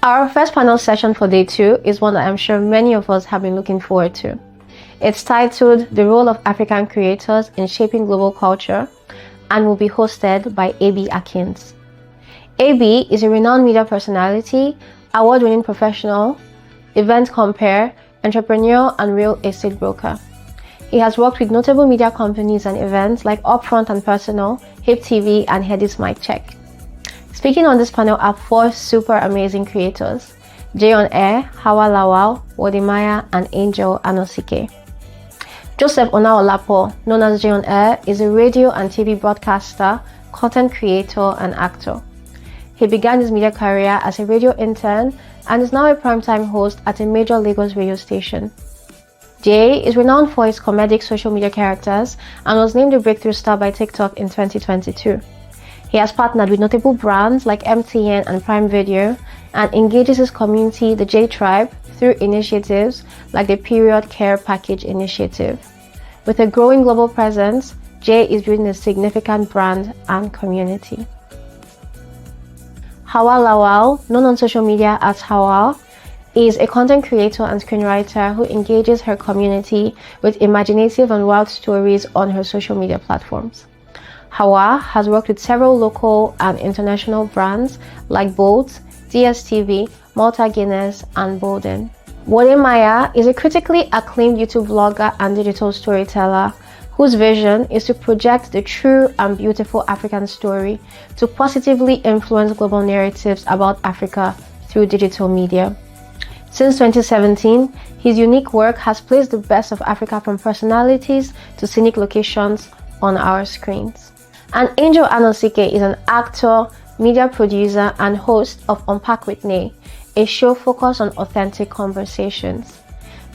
Our first panel session for day 2 is one that I'm sure many of us have been looking forward to. It's titled The Role of African Creators in Shaping Global Culture and will be hosted by AB Akynz. AB is a renowned media personality, award-winning professional, event compere, entrepreneur, and real estate broker. He has worked with notable media companies and events like Upfront and Personal, Hip TV, and Headies Mic Check. Speaking on this panel are 4 super amazing creators: JayOnAir, Hauwa Lawal, Wode Maya, and Angel Anosike. Joseph Onaolapo, known as JayOnAir, is a radio and TV broadcaster, content creator, and actor. He began his media career as a radio intern and is now a primetime host at a major Lagos radio station. Jay is renowned for his comedic social media characters and was named a breakthrough star by TikTok in 2022. He has partnered with notable brands like MTN and Prime Video and engages his community, the J Tribe, through initiatives like the Period Care Package Initiative. With a growing global presence, Jay is building a significant brand and community. Hauwa Lawal, known on social media as Hauwa, is a content creator and screenwriter who engages her community with imaginative and wild stories on her social media platforms. Hauwa has worked with several local and international brands like Bolt, DSTV, Malta Guinness, and Bolden. Wode Maya is a critically acclaimed YouTube vlogger and digital storyteller whose vision is to project the true and beautiful African story to positively influence global narratives about Africa through digital media. Since 2017, his unique work has placed the best of Africa from personalities to scenic locations on our screens. And Angel Anosike is an actor, media producer, and host of Unpack with Nay, a show focused on authentic conversations.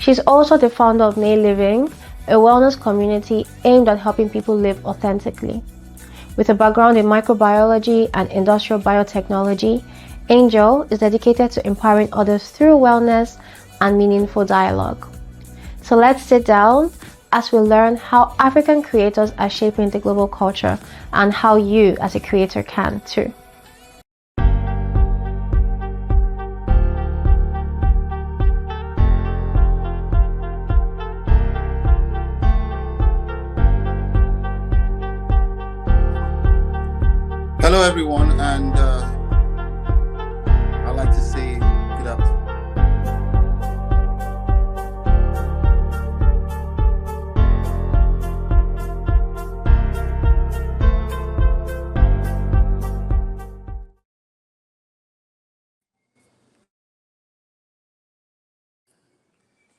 She's also the founder of Nay Living, a wellness community aimed at helping people live authentically. With a background in microbiology and industrial biotechnology, Angel is dedicated to empowering others through wellness and meaningful dialogue. So let's sit down as we learn how African creators are shaping the global culture and how you as a creator can too. Hello everyone, and I'd like to say good afternoon.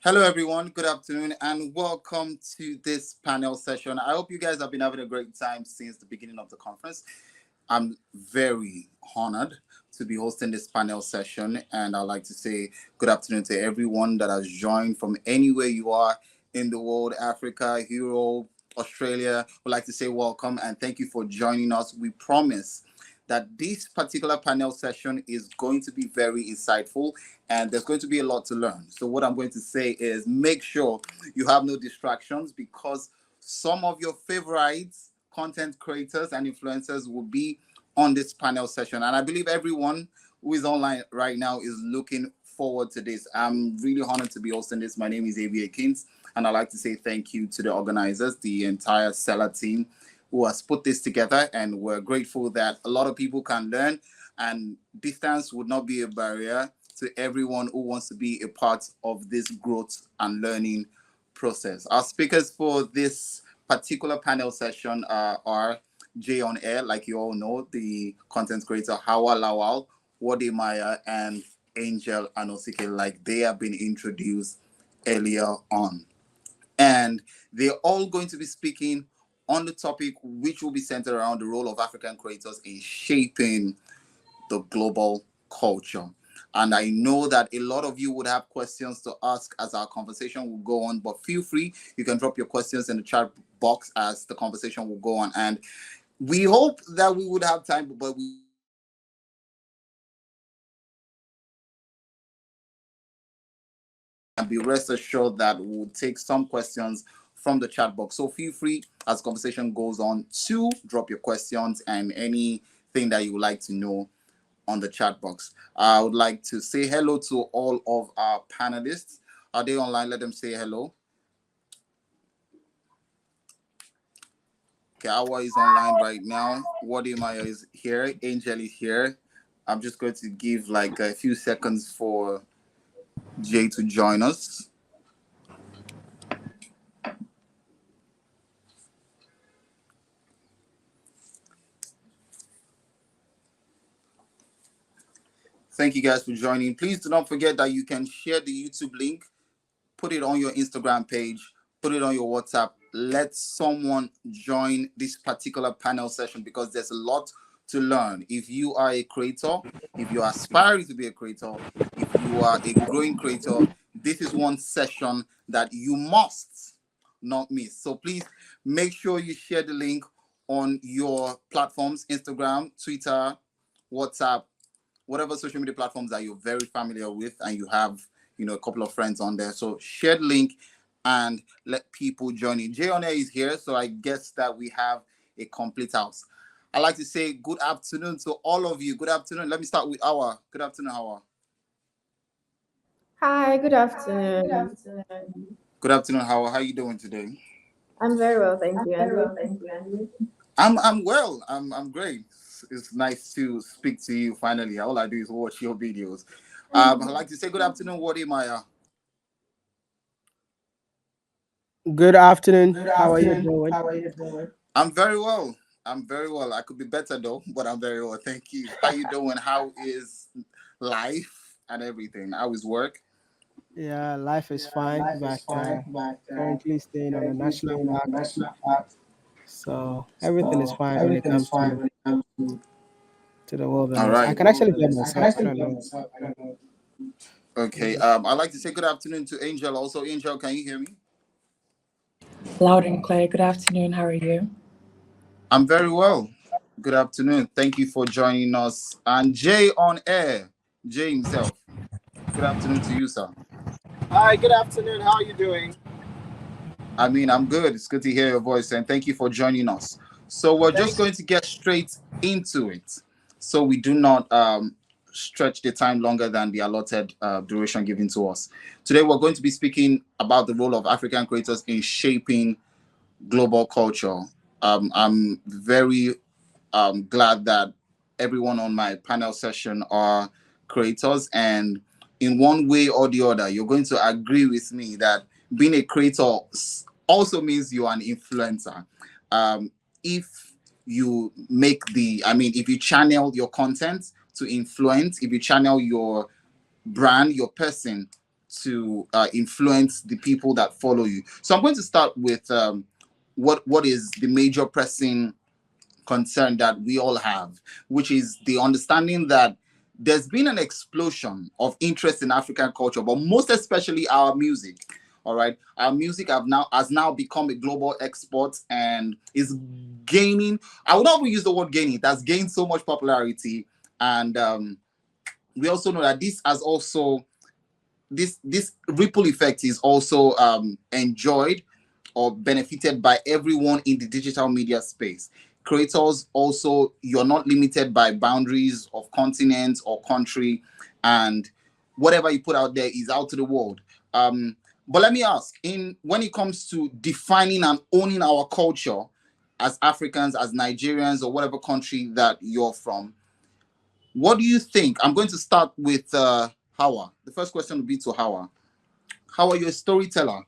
Hello everyone, good afternoon, and welcome to this panel session. I hope you guys have been having a great time since the beginning of the conference. I'm very honored to be hosting this panel session, and I'd like to say good afternoon to everyone that has joined from anywhere you are in the world, Africa, Europe, Australia. We'd like to say welcome and thank you for joining us. We promise that this particular panel session is going to be very insightful and there's going to be a lot to learn. So what I'm going to say is make sure you have no distractions, because some of your favorites content creators and influencers will be on this panel session, and I believe everyone who is online right now is looking forward to this. I'm really honored to be hosting this. My name is AB Akynz, and I'd like to say thank you to the organizers, the entire Seller team who has put this together, and we're grateful that a lot of people can learn, and distance would not be a barrier to everyone who wants to be a part of this growth and learning process. Our speakers for this particular panel session are JayOnAir, like you all know, the content creator Hauwa Lawal, Wode Maya, and Angel Anosike, like they have been introduced earlier on. And they're all going to be speaking on the topic which will be centered around the role of African creators in shaping the global culture. And I know that a lot of you would have questions to ask as our conversation will go on, but feel free, you can drop your questions in the chat box as the conversation will go on. And we hope that we would have time, but we can be rest assured that we'll take some questions from the chat box. So feel free as conversation goes on to drop your questions and anything that you would like to know on the chat box. I would like to say hello to all of our panelists. Are they online? Let them say hello. Okay, Hauwa is online right now. Wode Maya is here. Angel is here. I'm just going to give like a few seconds for Jay to join us. Thank you guys for joining. Please do not forget that you can share the YouTube link, put it on your Instagram page, put it on your WhatsApp. Let someone join this particular panel session because there's a lot to learn. If you are a creator, if you are aspiring to be a creator, if you are a growing creator, this is one session that you must not miss. So please make sure you share the link on your platforms, Instagram, Twitter, WhatsApp, whatever social media platforms that you're very familiar with and you have, a couple of friends on there. So share the link and let people join in. JayOnAir is here, so I guess that we have a complete house. I'd like to say good afternoon to all of you. Good afternoon. Let me start with Hauwa. Good afternoon, Hauwa. Hi, good afternoon. Good afternoon, Hauwa. How are you doing today? I'm very well, thank you. And you? I'm well. I'm great. It's nice to speak to you finally. All I do is watch your videos. I'd like to say good afternoon, Wode Maya. Good afternoon. How are you doing? I'm very well. I could be better though, but I'm very well. Thank you. How you doing? How is life and everything? How is work? Yeah, life is fine, but currently staying on a national park, so everything is fine when it comes to the All wilderness. I right. can actually hear myself. I don't know. Okay. I'd like to say good afternoon to Angel. Also, Angel, can you hear me? Loud and clear. Good afternoon. How are you? I'm very well. Good afternoon. Thank you for joining us. And JayOnAir, Jay himself. Good afternoon to you, sir. Hi, good afternoon. How are you doing? I'm good. It's good to hear your voice, and thank you for joining us. So we're just going to get straight into it, so we do not stretch the time longer than the allotted duration given to us. Today, we're going to be speaking about the role of African creators in shaping global culture. I'm very glad that everyone on my panel session are creators, and in one way or the other, you're going to agree with me that being a creator also means you're an influencer. If you if you channel your content to influence, if you channel your brand, your person to influence the people that follow you. So I'm going to start with what is the major pressing concern that we all have, which is the understanding that there's been an explosion of interest in African culture, but most especially our music. All right, our music has now become a global export and is gaining. I would not even use the word gaining. It has gained so much popularity, and we also know that this ripple effect is also enjoyed or benefited by everyone in the digital media space. Creators also, you're not limited by boundaries of continent or country, and whatever you put out there is out to the world. But let me ask, when it comes to defining and owning our culture as Africans, as Nigerians, or whatever country that you're from, what do you think? I'm going to start with Hauwa. The first question will be to Hauwa. Hauwa, you're a storyteller.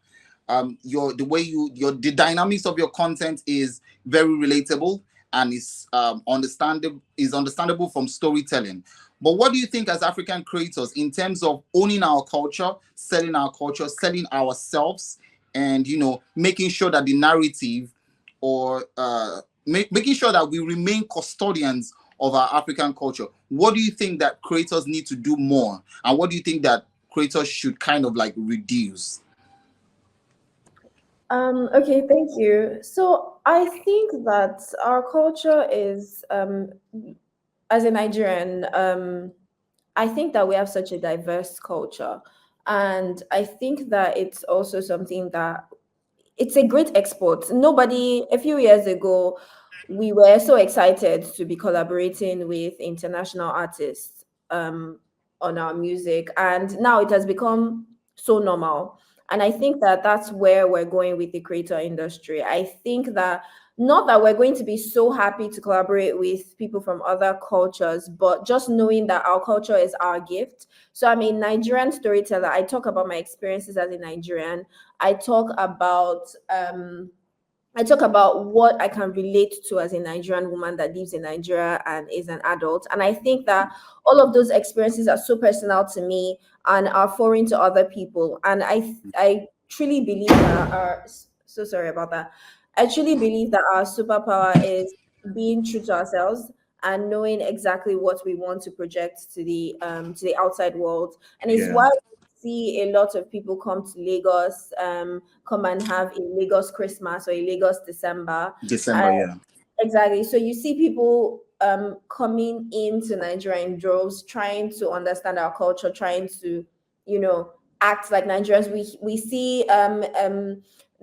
The dynamics of your content is very relatable and is understandable from storytelling. But what do you think as African creators in terms of owning our culture, selling ourselves, and making sure that the narrative or making sure that we remain custodians of our African culture? What do you think that creators need to do more, and what do you think that creators should kind of like reduce? Okay, thank you. So I think that our culture is, as a Nigerian, I think that we have such a diverse culture, and I think that it's also something that it's a great export. A few years ago, we were so excited to be collaborating with international artists on our music, and now it has become so normal. And I think that that's where we're going with the creator industry. I think that not that we're going to be so happy to collaborate with people from other cultures, but just knowing that our culture is our gift. So I'm a Nigerian storyteller. I talk about my experiences as a Nigerian. I talk about what I can relate to as a Nigerian woman that lives in Nigeria and is an adult. And I think that all of those experiences are so personal to me and are foreign to other people. And I truly believe that so sorry about that. I truly believe that our superpower is being true to ourselves and knowing exactly what we want to project to the outside world. And it's Yeah. why see a lot of people come to Lagos, come and have a Lagos Christmas or a Lagos December. December, yeah. Exactly. So you see people coming into Nigeria in droves, trying to understand our culture, trying to, act like Nigerians. We see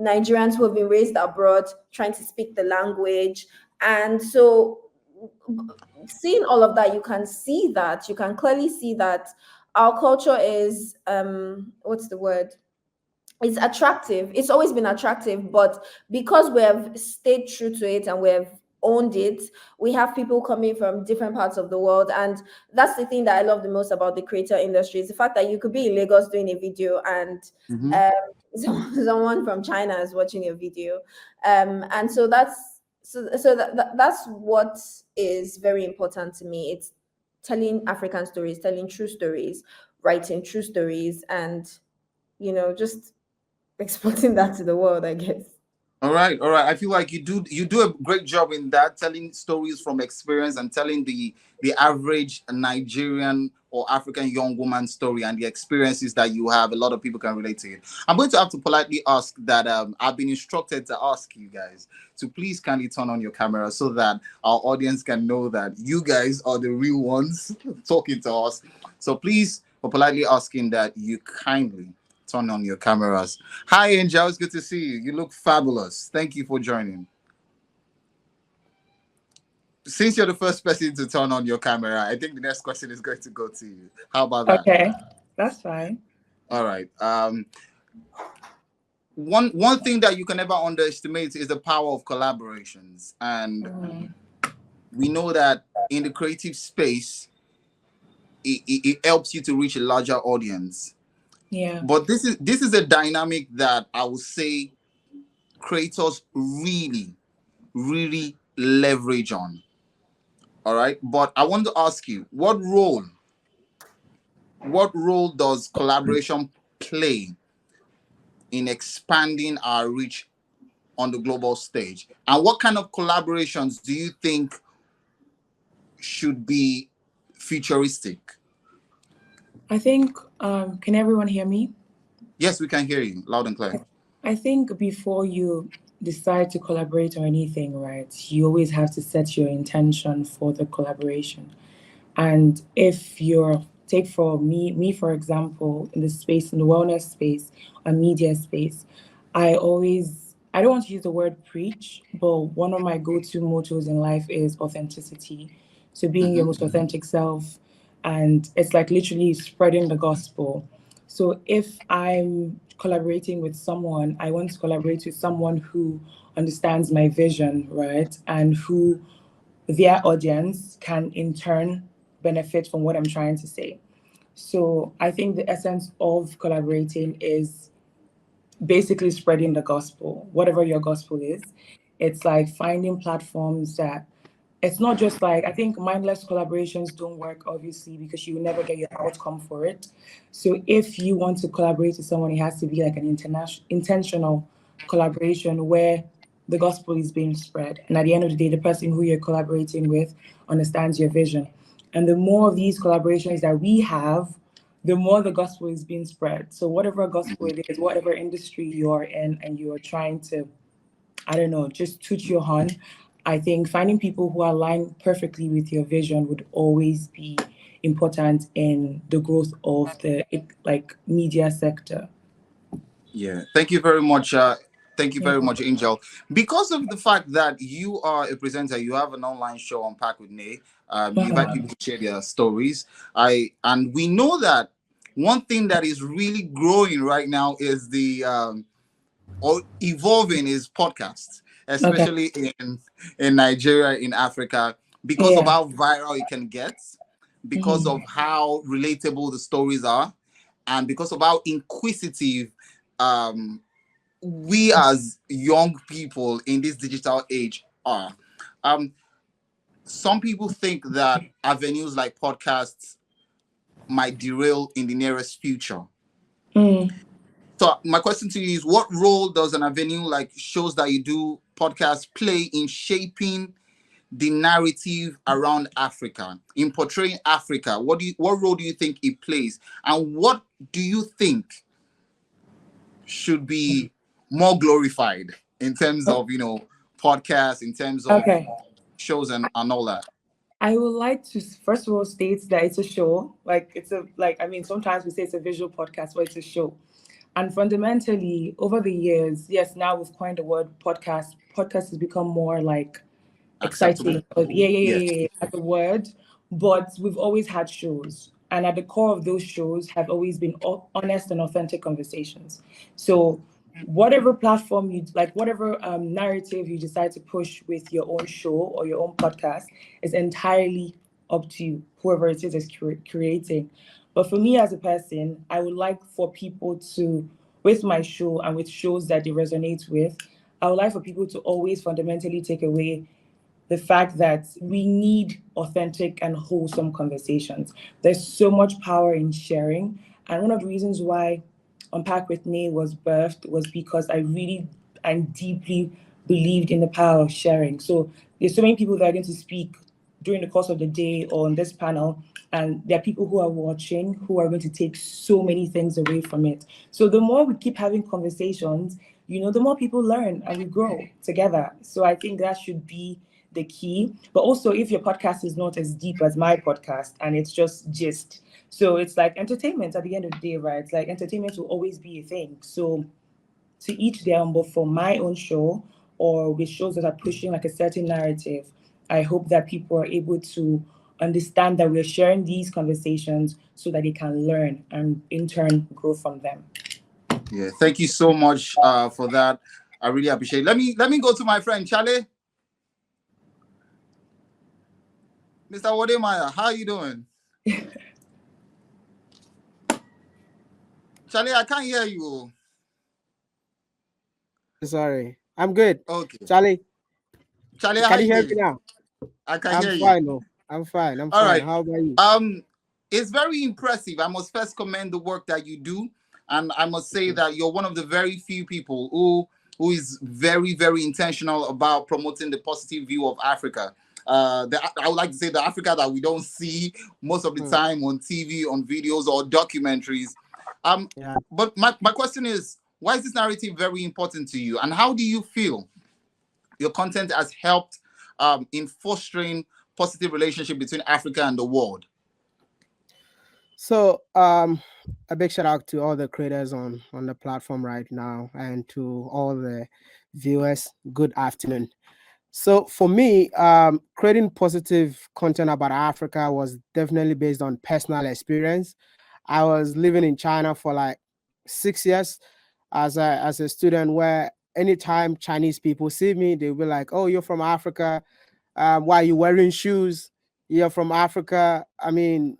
Nigerians who have been raised abroad trying to speak the language. And so seeing all of that, you can clearly see that our culture is what's the word? It's attractive. It's always been attractive, but because we have stayed true to it and we have owned it, we have people coming from different parts of the world. And that's the thing that I love the most about the creator industry, is the fact that you could be in Lagos doing a video and Mhm. someone from China is watching your video. And so that's what is very important to me. It's telling African stories, telling true stories, writing true stories, and just exporting that to the world, I guess. All right, all right. I feel like you do a great job in that, telling stories from experience and telling the average Nigerian or African young woman story and the experiences that you have. A lot of people can relate to it. I'm going to have to politely ask that I've been instructed to ask you guys to please kindly turn on your camera so that our audience can know that you guys are the real ones talking to us. So please, for politely asking that you kindly turn on your cameras. Hi, Angel. It's good to see you. You look fabulous. Thank you for joining. Since you're the first person to turn on your camera, I think the next question is going to go to you. How about that? Okay, that's fine. All right. One thing that you can never underestimate is the power of collaborations, and we know that in the creative space, it helps you to reach a larger audience. Yeah. But this is a dynamic that I would say creators really leverage on. All right. But I want to ask you, what role does collaboration play in expanding our reach on the global stage? And what kind of collaborations do you think should be futuristic? I think, can everyone hear me? Yes, we can hear you loud and clear. I think before you decide to collaborate or anything, right, you always have to set your intention for the collaboration. And if take for me for example, in the wellness space or media space, I don't want to use the word preach, but one of my go-to mottos in life is authenticity. So being your most authentic self, and it's like literally spreading the gospel. So if I'm collaborating with someone, I want to collaborate with someone who understands my vision, right? And who their audience can in turn benefit from what I'm trying to say. So I think the essence of collaborating is basically spreading the gospel, whatever your gospel is. It's like finding platforms that it's not just like, I think mindless collaborations don't work, obviously, because you will never get your outcome for it. So if you want to collaborate with someone, it has to be like an intentional collaboration where the gospel is being spread. And at the end of the day, the person who you're collaborating with understands your vision. And the more of these collaborations that we have, the more the gospel is being spread. So whatever gospel it is, whatever industry you're in and you're trying to, I don't know, just toot your horn, I think finding people who align perfectly with your vision would always be important in the growth of the media sector. Yeah, thank you very much, Thank you very much, Angel. Because of the fact that you are a presenter, you have an online show on Pack with Nay. You invite people to share their stories. And we know that one thing that is really growing right now is the or evolving is podcasts, especially in Nigeria, in Africa, because of how viral it can get, because of how relatable the stories are, and because of how inquisitive we as young people in this digital age are. Some people think that avenues like podcasts might derail in the nearest future. So my question to you is, what role does an avenue like shows that you do podcasts play in shaping the narrative around Africa, in portraying Africa? What role do you think it plays? And what do you think should be more glorified in terms of, podcasts, in terms of shows and all that? I would like to first of all state that it's a show. Sometimes we say it's a visual podcast, but it's a show. And fundamentally, over the years, yes, now we've coined the word podcast. Podcast has become more like exciting. Yeah, as a word. But we've always had shows. And at the core of those shows have always been honest and authentic conversations. So whatever platform you like, whatever narrative you decide to push with your own show or your own podcast is entirely up to you, whoever it is creating. But for me as a person, I would like for people to, with my show and with shows that they resonate with, I would like for people to always fundamentally take away the fact that we need authentic and wholesome conversations. There's so much power in sharing. And one of the reasons why Unpack with Nay was birthed was because I really and deeply believed in the power of sharing. So there's so many people that are going to speak during the course of the day or on this panel, and there are people who are watching who are going to take so many things away from it. So the more we keep having conversations, the more people learn and we grow together. So I think that should be the key. But also, if your podcast is not as deep as my podcast and it's just gist, so it's like entertainment at the end of the day, right? It's like entertainment will always be a thing. So to each their own, but for my own show or with shows that are pushing like a certain narrative, I hope that people are able to understand that we're sharing these conversations so that they can learn and in turn grow from them. Yeah, thank you so much for that. I really appreciate it. Let me go to my friend Charlie. Mr. Wode Maya, how are you doing? Charlie, I can't hear you. Sorry, I'm good. Okay. Charlie, can you hear me now? I can hear you. I'm fine. All fine. Right. How about you? It's very impressive. I must first commend the work that you do, and I must say that you're one of the very few people who is very, very intentional about promoting the positive view of Africa. I would like to say the Africa that we don't see most of the time on TV, on videos or documentaries. But my question is, why is this narrative very important to you, and how do you feel your content has helped in fostering positive relationship between Africa and the world? So a big shout out to all the creators on the platform right now, and to all the viewers. Good afternoon. So for me, creating positive content about Africa was definitely based on personal experience. I was living in China for like 6 years as a student, where anytime Chinese people see me, they'll be like, "Oh, you're from Africa. Why are you wearing shoes? You're from Africa. I mean,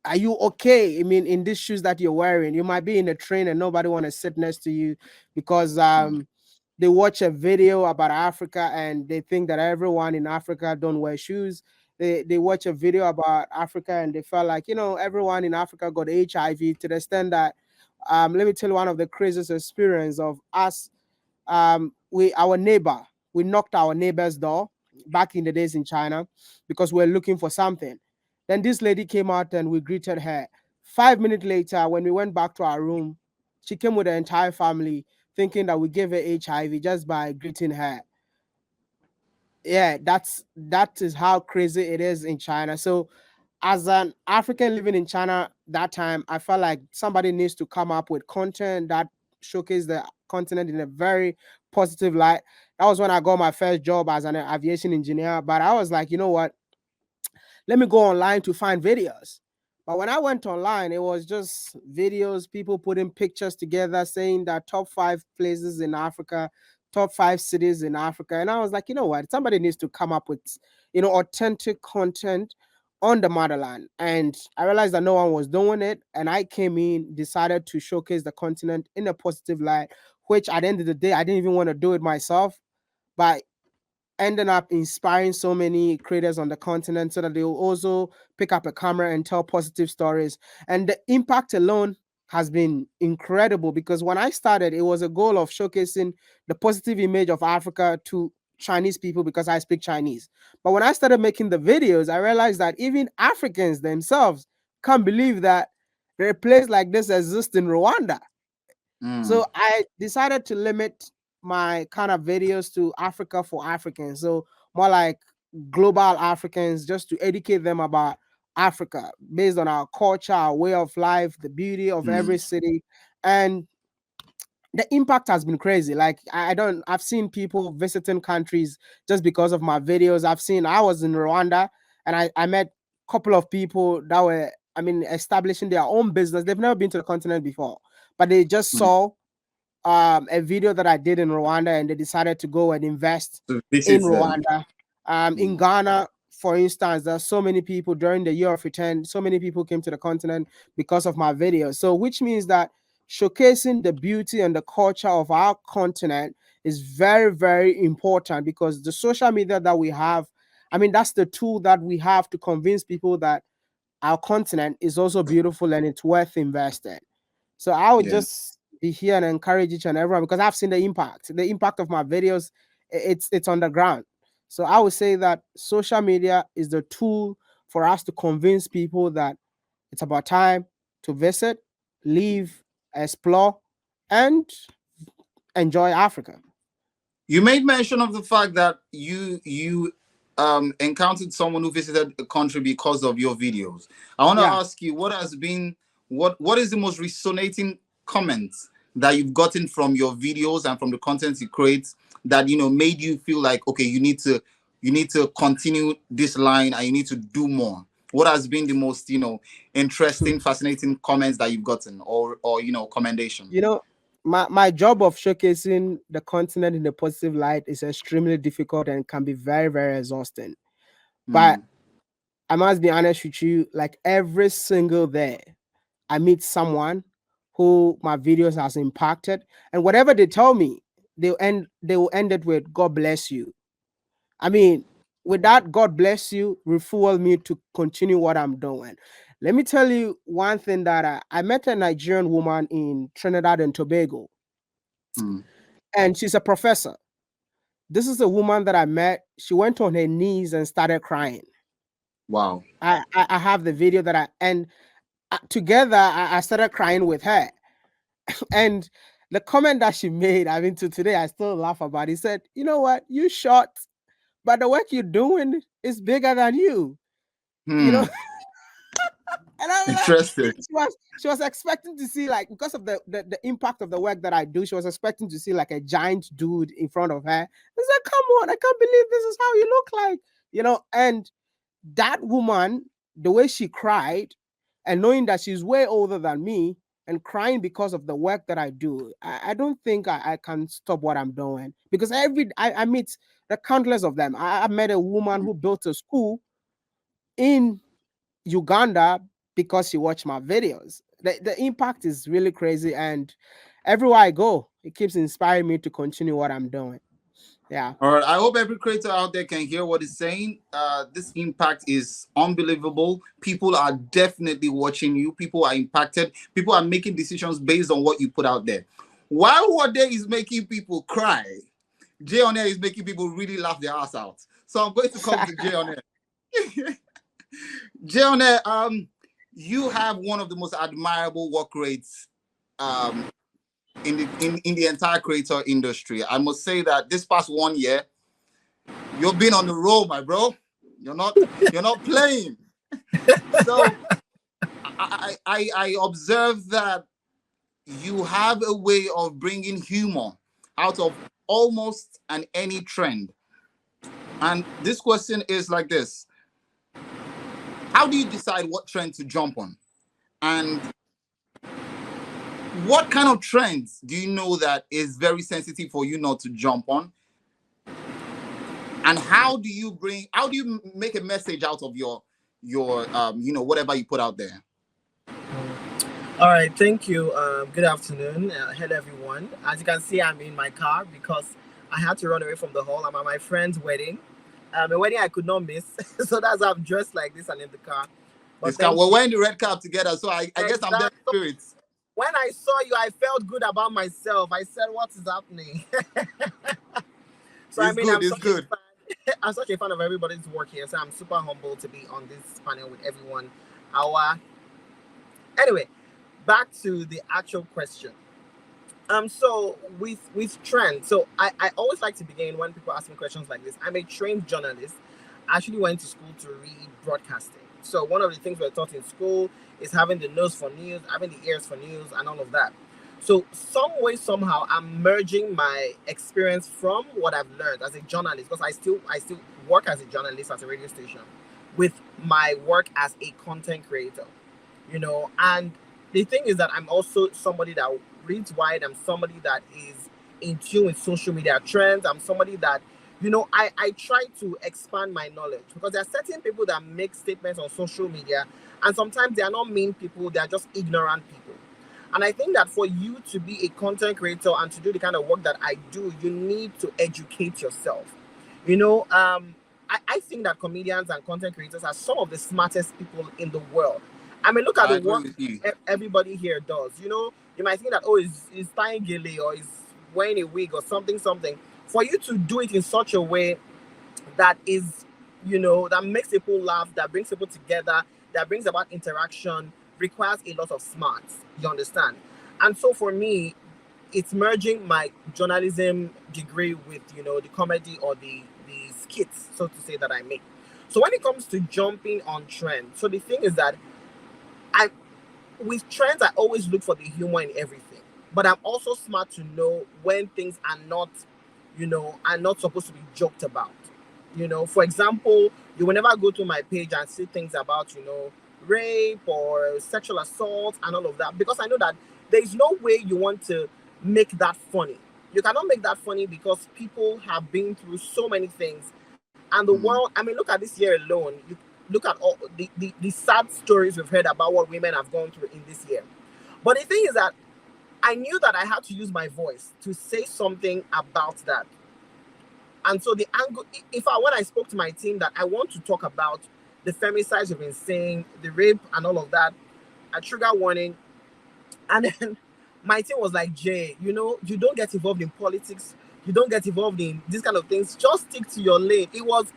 are you okay? I mean, in these shoes that you're wearing, you might be in a train and nobody want to sit next to you because they watch a video about Africa and they think that everyone in Africa don't wear shoes. They watch a video about Africa and they felt like, everyone in Africa got HIV, to the extent that let me tell you one of the craziest experience of us. We knocked our neighbor's door back in the days in China because we're looking for something. Then this lady came out and we greeted her. 5 minutes later, when we went back to our room, she came with the entire family, thinking that we gave her HIV just by greeting her. Yeah, that is how crazy it is in China. So as an African living in China that time, I felt like somebody needs to come up with content that showcase the continent in a very positive light. That was when I got my first job as an aviation engineer. But I was like, you know what? Let me go online to find videos. But when I went online, it was just videos, people putting pictures together saying that top 5 places in Africa, top 5 cities in Africa. And I was like, you know what? Somebody needs to come up with, authentic content on the motherland. And I realized that no one was doing it. And I came in, decided to showcase the continent in a positive light, which at the end of the day, I didn't even want to do it myself. But ending up inspiring so many creators on the continent so that they will also pick up a camera and tell positive stories. And the impact alone has been incredible, because when I started, it was a goal of showcasing the positive image of Africa to Chinese people because I speak Chinese. But when I started making the videos, I realized that even Africans themselves can't believe that a place like this exists in Rwanda. So I decided to limit my kind of videos to Africa for Africans. So more like global Africans, just to educate them about Africa based on our culture, our way of life, the beauty of every city. And the impact has been crazy. Like I've seen people visiting countries just because of my videos. I was in Rwanda and I met a couple of people that were, establishing their own business. They've never been to the continent before, but they just saw a video that I did in Rwanda and they decided to go and invest in Rwanda. In Ghana, for instance, there's so many people during the year of return, so many people came to the continent because of my videos. So which means that showcasing the beauty and the culture of our continent is very, very important, because the social media that we have, that's the tool that we have to convince people that our continent is also beautiful and it's worth investing. So I would just be here and encourage each and everyone, because I've seen the impact of my videos. It's on the ground. So I would say that social media is the tool for us to convince people that it's about time to visit, live, explore, and enjoy Africa. You made mention of the fact that you encountered someone who visited a country because of your videos. I want to ask you, what is the most resonating comments that you've gotten from your videos and from the content you create that made you feel like, okay, you need to continue this line and you need to do more? What has been the most interesting, fascinating comments that you've gotten, or commendation? My job of showcasing the continent in a positive light is extremely difficult and can be very, very exhausting. But I must be honest with you, like every single day, I meet someone who my videos has impacted, and whatever they tell me, they will end it with "God bless you." With that "God bless you" refuel me to continue what I'm doing. Let me tell you one thing, that I met a Nigerian woman in Trinidad and Tobago, and she's a professor. This is a woman that I met. She went on her knees and started crying. Wow. I have the video together I started crying with her. And the comment that she made, to today, I still laugh about it. He said, "You know what? You short, but the work you're doing is bigger than you." And I was interesting. She was expecting to see, like, because of the impact of the work that I do, she was expecting to see like a giant dude in front of her. I said, "Come on, I can't believe this is how you look like." And that woman, the way she cried, and knowing that she's way older than me and crying because of the work that I do, I don't think I can stop what I'm doing, because I meet the countless of them. I met a woman who built a school in Uganda because she watched my videos. The impact is really crazy, and everywhere I go, it keeps inspiring me to continue what I'm doing. Yeah. All right. I hope every creator out there can hear what he's saying. This impact is unbelievable. People are definitely watching you. People are impacted. People are making decisions based on what you put out there. While Wode is making people cry, JayOnAir is making people really laugh their ass out. So I'm going to come to JayOnAir. JayOnAir, you have one of the most admirable work rates in the entire creator industry. I must say that this past 1 year, you've been on the road, my bro. You're not playing. So I observe that you have a way of bringing humor out of almost any trend. And this question is like this: how do you decide what trend to jump on? And what kind of trends do you know that is very sensitive for you not to jump on? And how do you make a message out of your whatever you put out there? All right, thank you. Good afternoon. Hello, everyone. As you can see, I'm in my car because I had to run away from the hall. I'm at my friend's wedding. A wedding I could not miss. So that's why I'm dressed like this and in the car. But we're wearing the red cap together, so I guess I'm there in spirit. When I saw you, I felt good about myself. I said, what is happening? So it's good, it's good. I'm such a fan of everybody's work here, so I'm super humbled to be on this panel with everyone. Anyway, back to the actual question. So with trends, so I always like to begin when people ask me questions like this. I'm a trained journalist. I actually went to school to read broadcasting. So one of the things we're taught in school is having the nose for news, having the ears for news, and all of that. So some way, somehow, I'm merging my experience from what I've learned as a journalist, because I still work as a journalist at a radio station, with my work as a content creator, And the thing is that I'm also somebody that reads wide. I'm somebody that is in tune with social media trends. I'm somebody that, I try to expand my knowledge, because there are certain people that make statements on social media, and sometimes they are not mean people, they are just ignorant people. And I think that for you to be a content creator and to do the kind of work that I do, you need to educate yourself. I think that comedians and content creators are some of the smartest people in the world. I mean, look at the work everybody here does. You might think that, he's tying gele or he's wearing a wig or something. For you to do it in such a way that is, that makes people laugh, that brings people together, that brings about interaction, requires a lot of smarts. You understand? And so for me, it's merging my journalism degree with, the comedy or the skits, so to say, that I make. So when it comes to jumping on trends, so the thing is that with trends, I always look for the humor in everything. But I'm also smart to know when things are not, are not supposed to be joked about. For example, you will never go to my page and see things about, rape or sexual assault and all of that, because I know that there is no way you want to make that funny. You cannot make that funny because people have been through so many things, and the world, I mean, look at this year alone. You look at all the sad stories we've heard about what women have gone through in this year. But the thing is that I knew that I had to use my voice to say something about that. And so the angle, when I spoke to my team that I want to talk about the femicides we've been saying, the rape and all of that, a trigger warning. And then my team was like, Jay, you don't get involved in politics. You don't get involved in these kind of things. Just stick to your lane. It was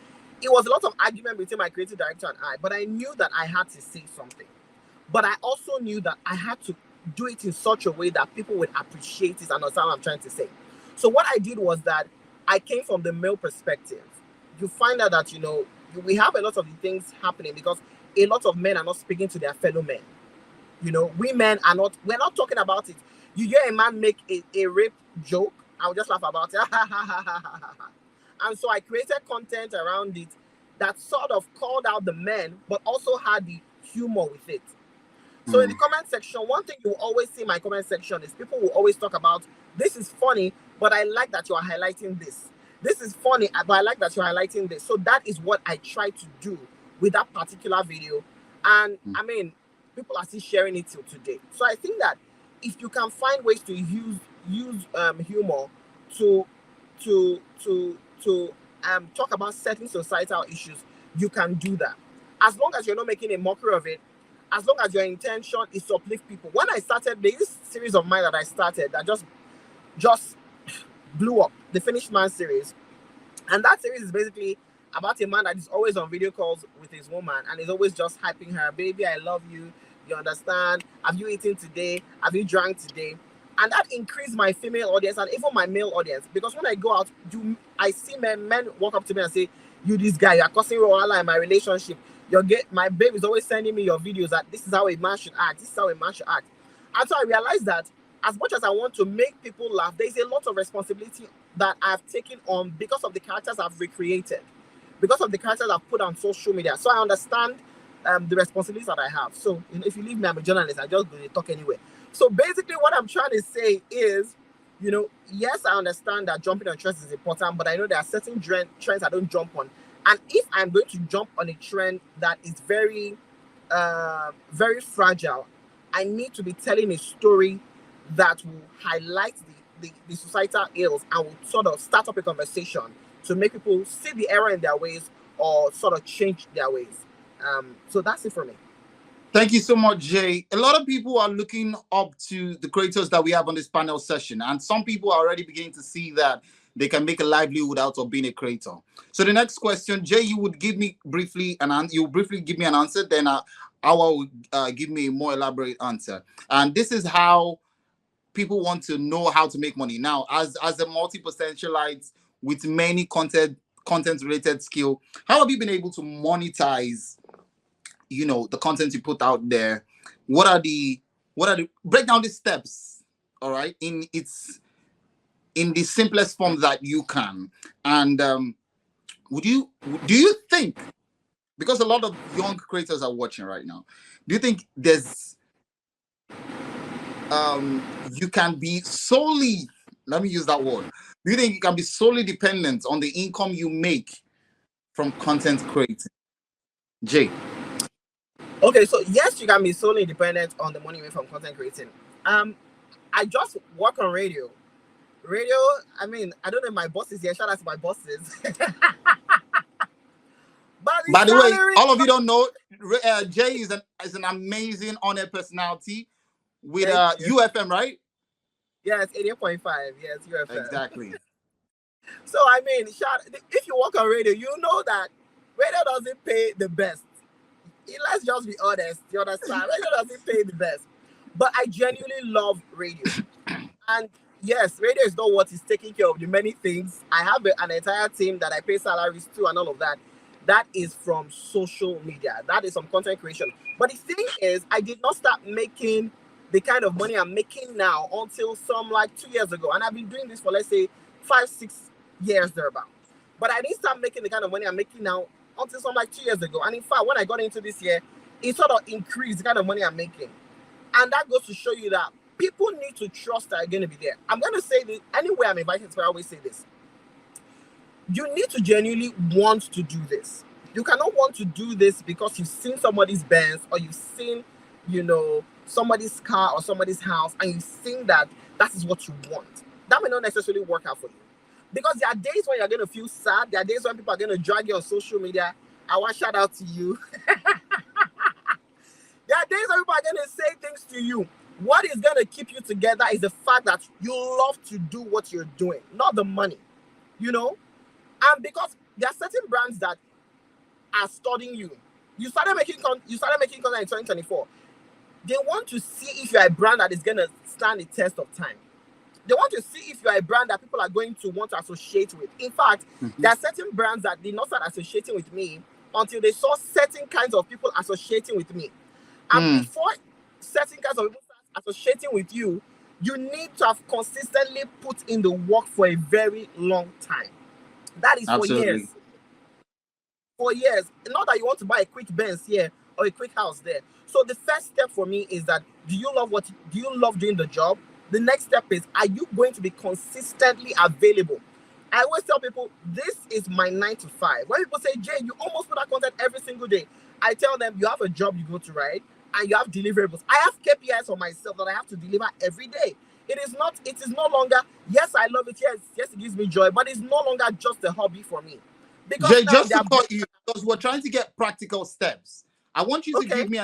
a lot of argument between my creative director and I, but I knew that I had to say something. But I also knew that I had to do it in such a way that people would appreciate it and understand what I'm trying to say. So what I did was that I came from the male perspective. You find out that, we have a lot of the things happening because a lot of men are not speaking to their fellow men. We're not talking about it. You hear a man make a rape joke, I'll just laugh about it. And so I created content around it that sort of called out the men, but also had the humor with it. So in the comment section, one thing you always see in my comment section is people will always talk about, this is funny, but I like that you are highlighting this. This is funny, but I like that you're highlighting this. So that is what I try to do with that particular video. And I mean, people are still sharing it till today. So I think that if you can find ways to use humor to talk about certain societal issues, you can do that. As long as you're not making a mockery of it, as long as your intention is to uplift people. When I started, this series of mine that I started that just blew up, the Finished Man series. And that series is basically about a man that is always on video calls with his woman and is always just hyping her, baby, I love you, you understand, have you eaten today, have you drank today? And that increased my female audience and even my male audience, because when I go out, I see men walk up to me and say, you this guy, you are causing Roala in my relationship. My babe is always sending me your videos that this is how a man should act, this is how a man should act. And so I realized that as much as I want to make people laugh, there's a lot of responsibility that I've taken on because of the characters I've recreated, because of the characters I've put on social media. So I understand the responsibilities that I have. So if you leave me, I'm a journalist, I just going to talk anyway. So basically what I'm trying to say is, yes, I understand that jumping on trends is important, but I know there are certain trends I don't jump on. And if I'm going to jump on a trend that is very, very fragile, I need to be telling a story that will highlight the societal ills and will sort of start up a conversation to make people see the error in their ways or sort of change their ways. So that's it for me. Thank you so much, Jay. A lot of people are looking up to the creators that we have on this panel session, and some people are already beginning to see that they can make a livelihood out of being a creator. So the next question, Jay, you would give me briefly you briefly give me an answer, then Hauwa will give me a more elaborate answer. And this is how people want to know how to make money. Now, as a multi-potentialite with many content related skill, how have you been able to monetize the content you put out there? What are the break down the steps, all right, in the simplest form that you can? And do you think, because a lot of young creators are watching right now, do you think there's you can be solely, let me use that word, do you think you can be solely dependent on the income you make from content creating? Jay. Okay, so yes, you can be solely dependent on the money you make from content creating. I just work on radio. I mean, I don't know if my boss is here. Shout out to my bosses. By the way, all of you don't know, Jay is an amazing on-air personality with UFM, right? Yes, 88.5. Yes, UFM. Exactly. So I mean, if you work on radio, you know that radio doesn't pay the best. Let's just be honest. You understand? Radio doesn't pay the best. But I genuinely love radio. And yes, radio is not what is taking care of the many things. I have an entire team that I pay salaries to and all of that. That is from social media. That is from content creation. But the thing is, I did not start making the kind of money I'm making now until some like 2 years ago. And I've been doing this for, let's say, 5-6 years thereabout. But I didn't start making the kind of money I'm making now until some like 2 years ago. And in fact, when I got into this year, it sort of increased the kind of money I'm making. And that goes to show you that people need to trust that are going to be there. I'm going to say this, anywhere I'm invited to, I always say this. You need to genuinely want to do this. You cannot want to do this because you've seen somebody's Benz or you've seen, somebody's car or somebody's house and you've seen that is what you want. That may not necessarily work out for you. Because there are days when you're going to feel sad. There are days when people are going to drag you on social media. I want to shout out to you. There are days when people are going to say things to you. What is going to keep you together is the fact that you love to do what you're doing, not the money, And because there are certain brands that are studying you. You started making content in 2024. They want to see if you're a brand that is going to stand the test of time. They want to see if you're a brand that people are going to want to associate with. In fact, there are certain brands that did not start associating with me until they saw certain kinds of people associating with me. And before certain kinds of people start associating with you, you need to have consistently put in the work for a very long time. That is for years. For years. Not that you want to buy a quick Benz here or a quick house there. So the first step for me is that do you love doing the job? The next step is, are you going to be consistently available? I always tell people, this is my 9 to 5. When people say, Jay, you almost put out content every single day, I tell them, you have a job you go to, right? And you have deliverables. I have KPIs for myself that I have to deliver every day. It is no longer, yes, I love it. Yes, it gives me joy, but it's no longer just a hobby for me. Because Jay, just to cut you, because we're trying to get practical steps. I want you to give me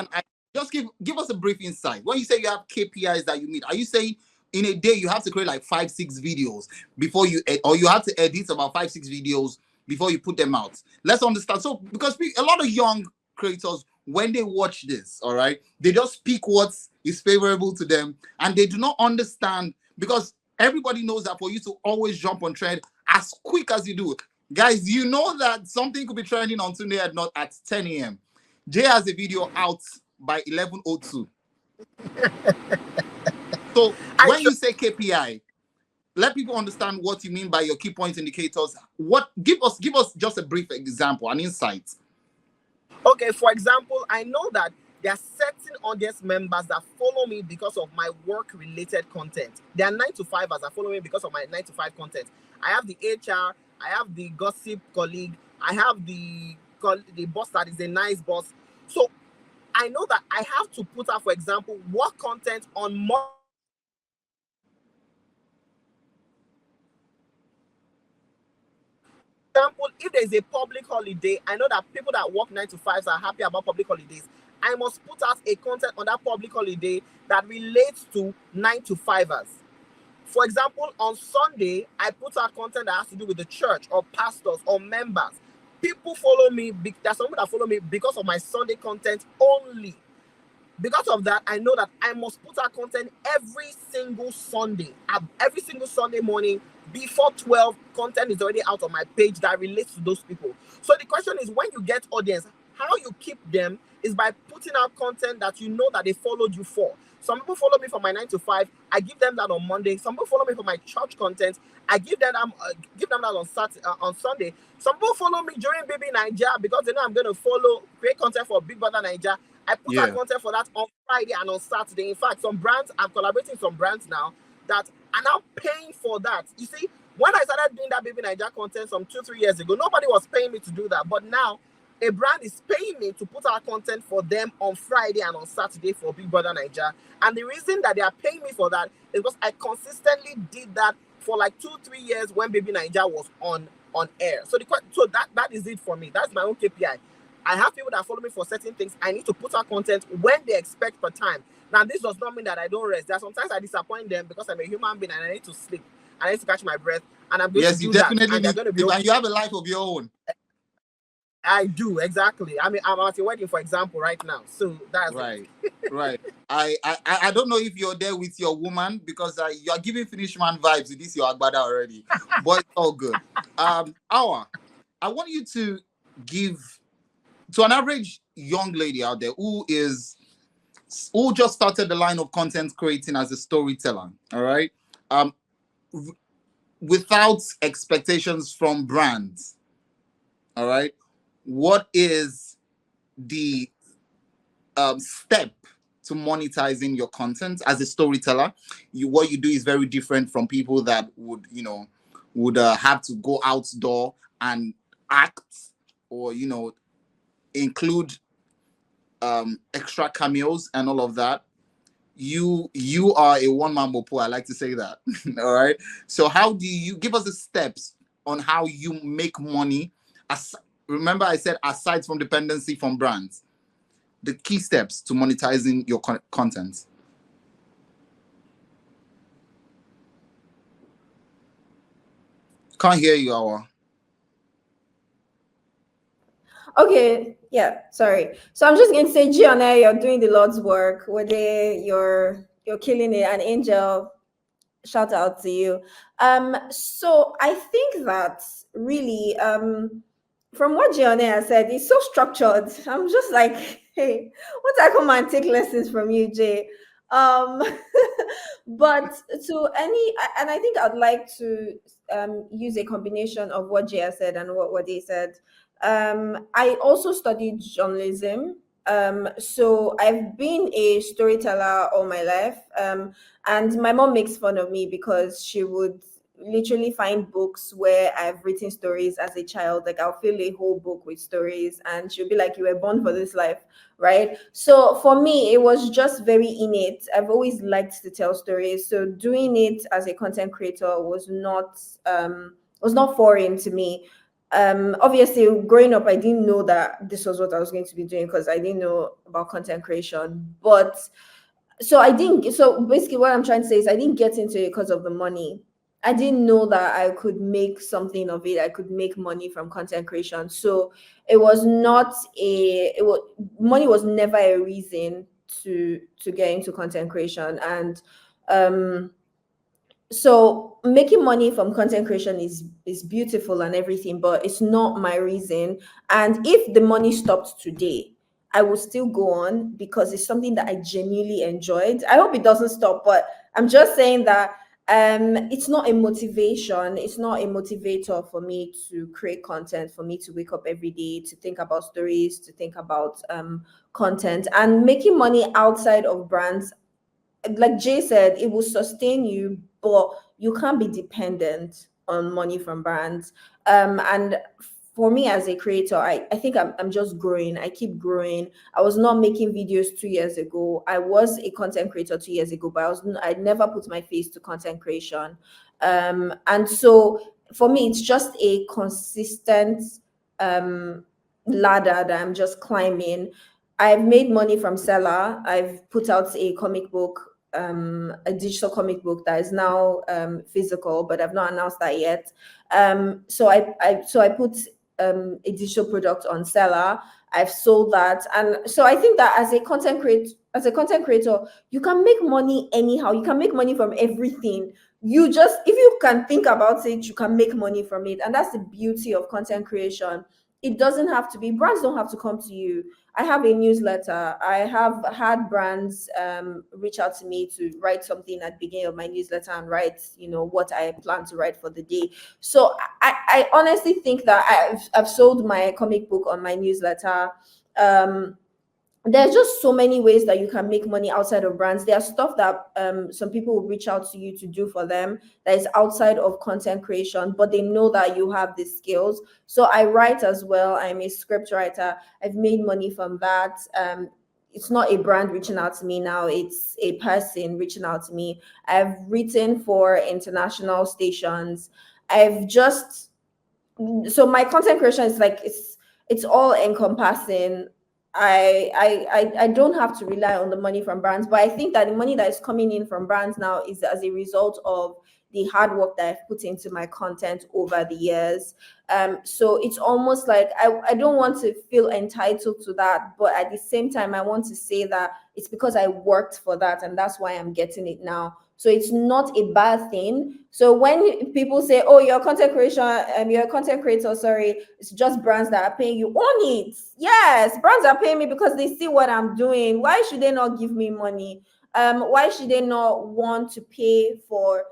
give us a brief insight. When you say you have KPIs that you meet, are you saying in a day you have to create like 5-6 videos before you have to edit about 5-6 videos before you put them out? Let's understand. So because a lot of young creators, when they watch this, all right, they just pick what is favorable to them and they do not understand, because everybody knows that for you to always jump on trend as quick as you do, guys, you know that something could be trending on Sunday at 10 a.m. Jay has a video out by 11:02. So I when you say KPI, let people understand what you mean by your key point indicators. What give us just a brief example, an insight. Okay, for example, I know that there are certain audience members that follow me because of my work-related content. There are 9-to-5ers that follow me because of my 9-to-5 content. I have the HR, I have the gossip colleague, I have the boss that is a nice boss. So I know that I have to put out, for example, work content on more. Example, if there's a public holiday, I know that people that work 9-to-5s are happy about public holidays. I must put out a content on that public holiday that relates to 9-to-5ers. For example, on Sunday, I put out content that has to do with the church or pastors or members. People follow me, there's some people that follow me because of my Sunday content only. Because of that, I know that I must put out content every single Sunday. Every single Sunday morning, before 12, content is already out on my page that relates to those people. So the question is, when you get audience, how you keep them is by putting out content that you know that they followed you for. Some people follow me for my 9-to-5. I give them that on Monday. Some people follow me for my church content. I give them that on Sunday. Some people follow me during Baby Nigeria because they know I'm going to create content for Big Brother Nigeria. I put out content for that on Friday and on Saturday. In fact, some brands, I'm collaborating with some brands now that are now paying for that. You see, when I started doing that Baby Nigeria content some 2-3 years ago, nobody was paying me to do that. But now, a brand is paying me to put out content for them on Friday and on Saturday for Big Brother Nigeria. And the reason that they are paying me for that is because I consistently did that for like 2-3 years when Baby Nigeria was on air. So that is it for me. That's my own KPI. I have people that follow me for certain things. I need to put out content when they expect per time. Now, this does not mean that I don't rest. There are sometimes I disappoint them because I'm a human being and I need to sleep. I need to catch my breath. And I'm going to do that. And they're going to be okay. And you have a life of your own. I do, exactly. I mean, I'm at a wedding, for example, right now. So that's right. Right. I don't know if you're there with your woman because you're giving finish man vibes with this your agbada already. But it's all good. Hauwa, I want you to give to an average young lady out there who just started the line of content creating as a storyteller, all right? Without expectations from brands, all right? What is the step to monetizing your content as a storyteller? What you do is very different from people that would have to go outdoor and act or include extra cameos and all of that. You are a one-man mopo. I like to say that. All right. So how do you give us the steps on how you make money? Remember, I said aside from dependency from brands, the key steps to monetizing your content. Can't hear you, Hauwa. Okay, yeah, sorry. So I'm just going to say, JayOnAir, you're doing the Lord's work. Wode, you're killing it. And Angel, shout out to you. So I think that really, from what JayOnAir said, it's so structured. I'm just like, hey, what I come and take lessons from you, Jay. But to and I think I'd like to use a combination of what Jay said and what they said. I also studied journalism. So I've been a storyteller all my life. And my mom makes fun of me because she would literally find books where I've written stories as a child. Like I'll fill a whole book with stories and she'll be like, you were born for this life, right? So for me, it was just very innate. I've always liked to tell stories. So doing it as a content creator was not foreign to me. Obviously growing up I didn't know that this was what I was going to be doing because I didn't know about content creation. But so basically what I'm trying to say is I didn't get into it because of the money. I didn't know that I could make something of it. I could make money from content creation. So it was not money was never a reason to get into content creation. And so making money from content creation is beautiful and everything, but it's not my reason. And if the money stopped today, I will still go on because it's something that I genuinely enjoyed. I hope it doesn't stop, but I'm just saying that it's not a motivation, it's not a motivator for me to create content, for me to wake up every day to think about stories, to think about content. And making money outside of brands, like Jay said, it will sustain you, but you can't be dependent on money from brands. And for me as a creator, I think I'm just growing. I keep growing. I was not making videos 2 years ago. I was a content creator 2 years ago, but I never put my face to content creation. And so for me, it's just a consistent ladder that I'm just climbing. I've made money from Seller. I've put out a comic book, a digital comic book that is now physical, but I've not announced that yet. So I put a digital product on Seller. I've sold that, and so I think that as a content creator, you can make money anyhow. You can make money from everything. You just, if you can think about it, you can make money from it, and that's the beauty of content creation. It doesn't have to be, brands don't have to come to you. I have a newsletter. I have had brands reach out to me to write something at the beginning of my newsletter and write, what I plan to write for the day. So I honestly think that I've sold my comic book on my newsletter. There's just so many ways that you can make money outside of brands. There's stuff that some people will reach out to you to do for them that is outside of content creation, but they know that you have the skills. So I write as well. I'm a script writer. I've made money from that. It's not a brand reaching out to me now. It's a person reaching out to me. I've written for international stations. So my content creation is like, it's all encompassing. I don't have to rely on the money from brands, but I think that the money that is coming in from brands now is as a result of the hard work that I've put into my content over the years. So it's almost like I don't want to feel entitled to that, but at the same time, I want to say that it's because I worked for that, and that's why I'm getting it now. So it's not a bad thing. So when people say, "Oh, you're a content creator," sorry, it's just brands that are paying you. Own it. Yes, brands are paying me because they see what I'm doing. Why should they not give me money? Why should they not want to pay for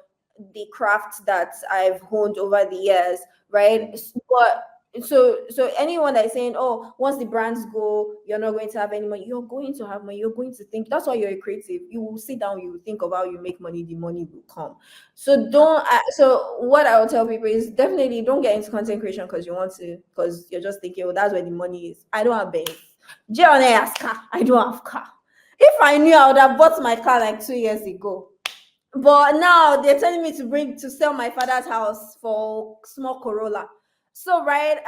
the craft that I've honed over the years, right? But so anyone that is saying, "Oh, once the brands go, you're not going to have any money," you're going to have money. You're going to think. That's why you're a creative. You will sit down, you will think of how you make money, the money will come. So so what I will tell people is definitely don't get into content creation because you're just thinking, "Oh, that's where the money is." I don't have banks. JayOnAir has car. I don't have car. If I knew, I would have bought my car like 2 years ago. But now they're telling me to sell my father's house for small Corolla. So right,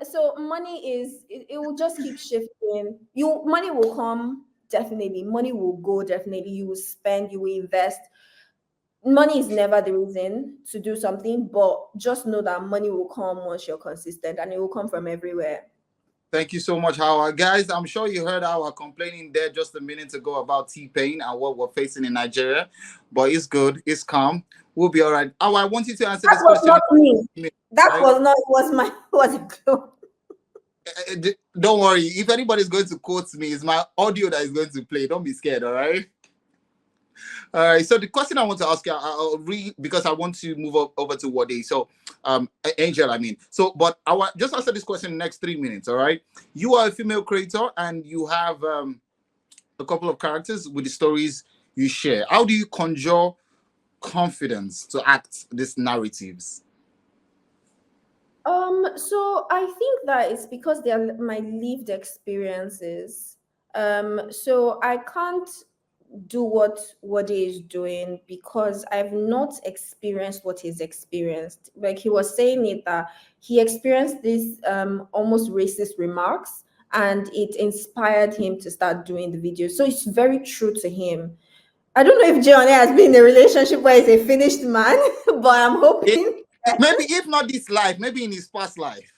so money it will just keep shifting. Money will come, definitely. Money will go, definitely. You will spend, you will invest. Money is never the reason to do something, but just know that money will come once you're consistent, and it will come from everywhere. Thank you so much, Hauwa. Guys, I'm sure you heard Hauwa complaining there just a minute ago about T-Pain and what we're facing in Nigeria. But it's good. It's calm. We'll be all right. Hauwa, I want you to answer this question. That was not me. That was not, was a clue. Don't worry. If anybody's going to quote me, it's my audio that is going to play. Don't be scared, all right? All right. So the question I want to ask you, I'll read because I want to move over to Wode. So, Angel, I mean. So, but I want just answer this question in the next 3 minutes. All right. You are a female creator and you have a couple of characters with the stories you share. How do you conjure confidence to act these narratives? So I think that it's because they're my lived experiences. So I can't do what Wode is doing because I've not experienced what he's experienced. Like he was saying it that he experienced these almost racist remarks and it inspired him to start doing the videos. So it's very true to him. I don't know if JayOnAir has been in a relationship where he's a finished man, but I'm hoping. Maybe if not this life, maybe in his past life.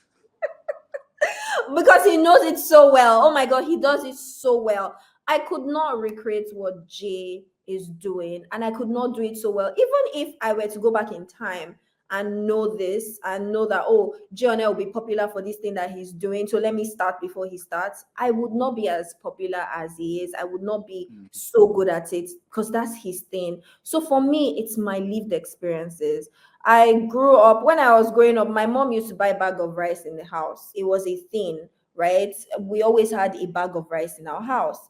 Because he knows it so well. Oh my God, he does it so well. I could not recreate what Jay is doing, and I could not do it so well. Even if I were to go back in time and know this and know that, oh, JayOnAir will be popular for this thing that he's doing, so let me start before he starts, I would not be as popular as he is. I would not be so good at it because that's his thing. So for me, it's my lived experiences. I grew up, when I was growing up, my mom used to buy a bag of rice in the house. It was a thing, right? We always had a bag of rice in our house.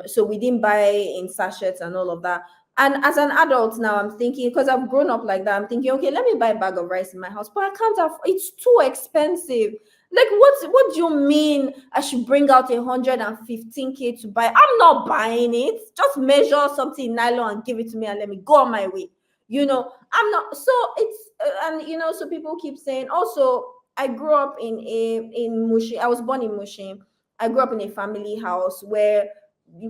So we didn't buy in sachets and all of that. And as an adult now, I'm thinking, because I've grown up like that, I'm thinking, okay, let me buy a bag of rice in my house, but I can't afford, it's too expensive. Like, what do you mean I should bring out 115K to buy? I'm not buying it. Just measure something in nylon and give it to me and let me go on my way. I'm not. So it's and so people keep saying. Also, I grew up in Mushi. I was born in Mushi. I grew up in a family house where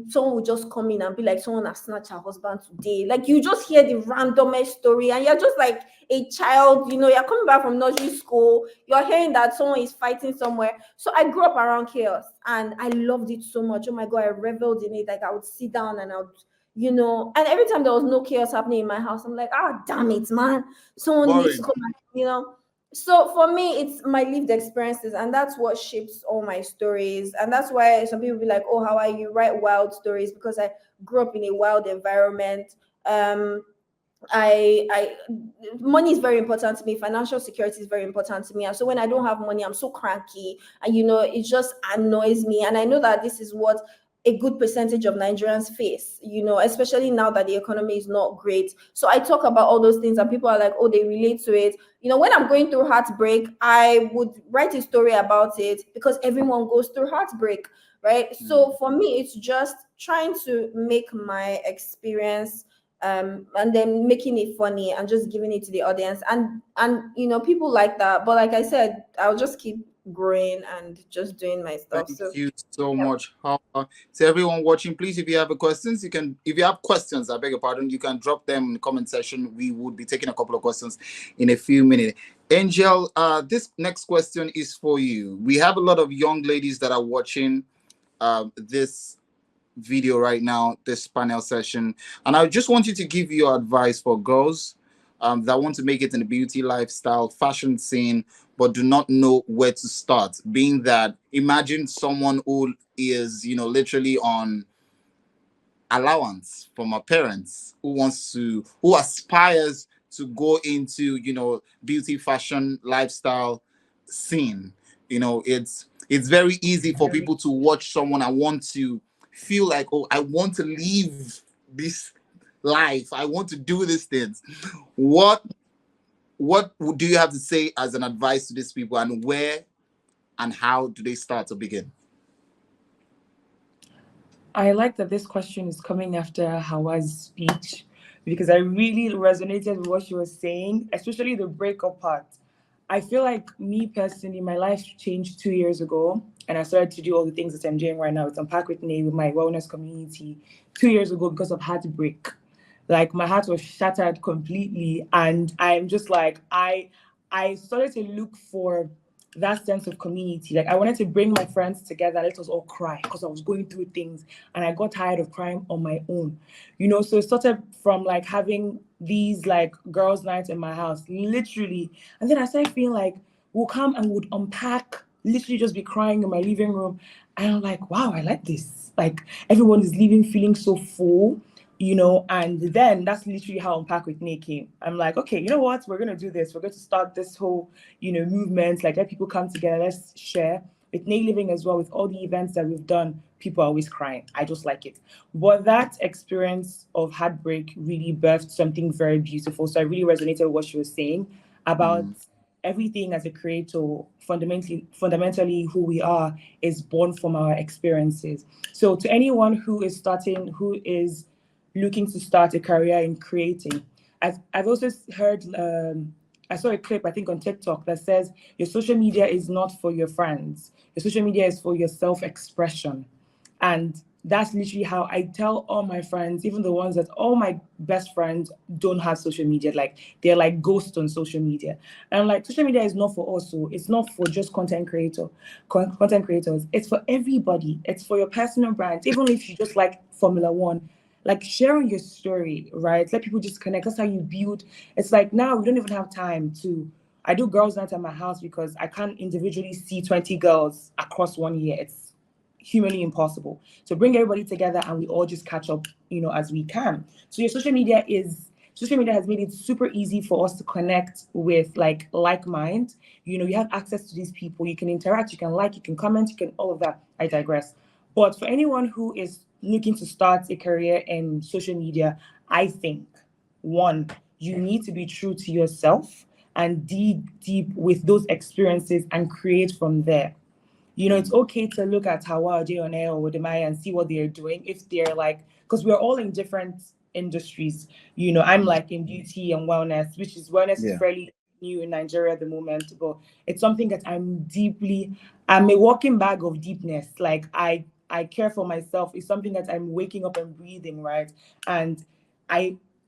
someone would just come in and be like, someone has snatched her husband today. Like, you just hear the randomest story and you're just like a child, you're coming back from nursery school, you're hearing that someone is fighting somewhere. So I grew up around chaos and I loved it so much. Oh my God, I reveled in it. Like, I would sit down and I would, and every time there was no chaos happening in my house, I'm like, damn it, man. Someone needs to come and, So for me, it's my lived experiences, and that's what shapes all my stories. And that's why some people be like, oh, how are you? Write wild stories, because I grew up in a wild environment. I money is very important to me. Financial security is very important to me. And so when I don't have money, I'm so cranky, and it just annoys me. And I know that this is what a good percentage of Nigerians face, especially now that the economy is not great. So I talk about all those things and people are like, oh, they relate to it. When I'm going through heartbreak, I would write a story about it because everyone goes through heartbreak, right? So for me, it's just trying to make my experience and then making it funny and just giving it to the audience. And people like that. But like I said, I'll just keep growing and just doing my stuff. Thank you so much. To everyone watching, please, if you have questions, if you have questions, I beg your pardon, you can drop them in the comment section. We would be taking a couple of questions in a few minutes. Angel, this next question is for you. We have a lot of young ladies that are watching this video right now, this panel session, and I just want you to give your advice for girls that want to make it in the beauty, lifestyle, fashion scene, but do not know where to start. Being that, imagine someone who is, literally on allowance from her parents, who aspires to go into, beauty, fashion, lifestyle scene. It's very easy for people to watch someone and want to feel like, oh, I want to live this life. I want to do these things. What do you have to say as an advice to these people, and where and how do they start to begin? I like that this question is coming after Hauwa's speech, because I really resonated with what she was saying, especially the breakup part. I feel like, me personally, my life changed 2 years ago, and I started to do all the things that I'm doing right now with Unpack with Nay, with my wellness community 2 years ago, because of heartbreak. Like, my heart was shattered completely, and I'm just like, I started to look for that sense of community. Like, I wanted to bring my friends together, let us all cry, because I was going through things and I got tired of crying on my own. So it started from like having these like girls' nights in my house, literally. And then I started feeling like we'll come and would unpack, literally just be crying in my living room. And I'm like, wow, I like this. Like, everyone is leaving feeling so full. And then that's literally how Unpack with Nay came. I'm like, okay, you know what? We're going to do this. We're going to start this whole, movement. Like, let people come together. Let's share. With Nay Living as well, with all the events that we've done, people are always crying. I just like it. But that experience of heartbreak really birthed something very beautiful. So I really resonated with what she was saying about everything as a creator. Fundamentally, who we are is born from our experiences. So to anyone who is looking to start a career in creating, I've also heard, I saw a clip, I think on TikTok, that says your social media is not for your friends. Your social media is for your self-expression. And that's literally how I tell all my friends, even the ones that all my best friends don't have social media. Like, they're like ghosts on social media. And I'm like, social media is not for us. So it's not for just content creators. It's for everybody. It's for your personal brand. Even if you just like Formula One, Like sharing your story, right? Let people just connect. That's how you build. It's like now we don't even have time to. I do girls' night at my house because I can't individually see 20 girls across 1 year. It's humanly impossible. So bring everybody together and we all just catch up, as we can. So your social media has made it super easy for us to connect with like mind. You have access to these people. You can interact, you can like, you can comment, you can all of that. I digress. But for anyone who is looking to start a career in social media, I think one, you need to be true to yourself and dig deep with those experiences and create from there. It's okay to look at Hauwa, JayOnAir, or Wode Maya and see what they're doing. If they're because we're all in different industries. I'm like in beauty and wellness, which is wellness is fairly new in Nigeria at the moment, but it's something that I'm a walking bag of deepness. Like I care for myself. It's something that I'm waking up and breathing, right? And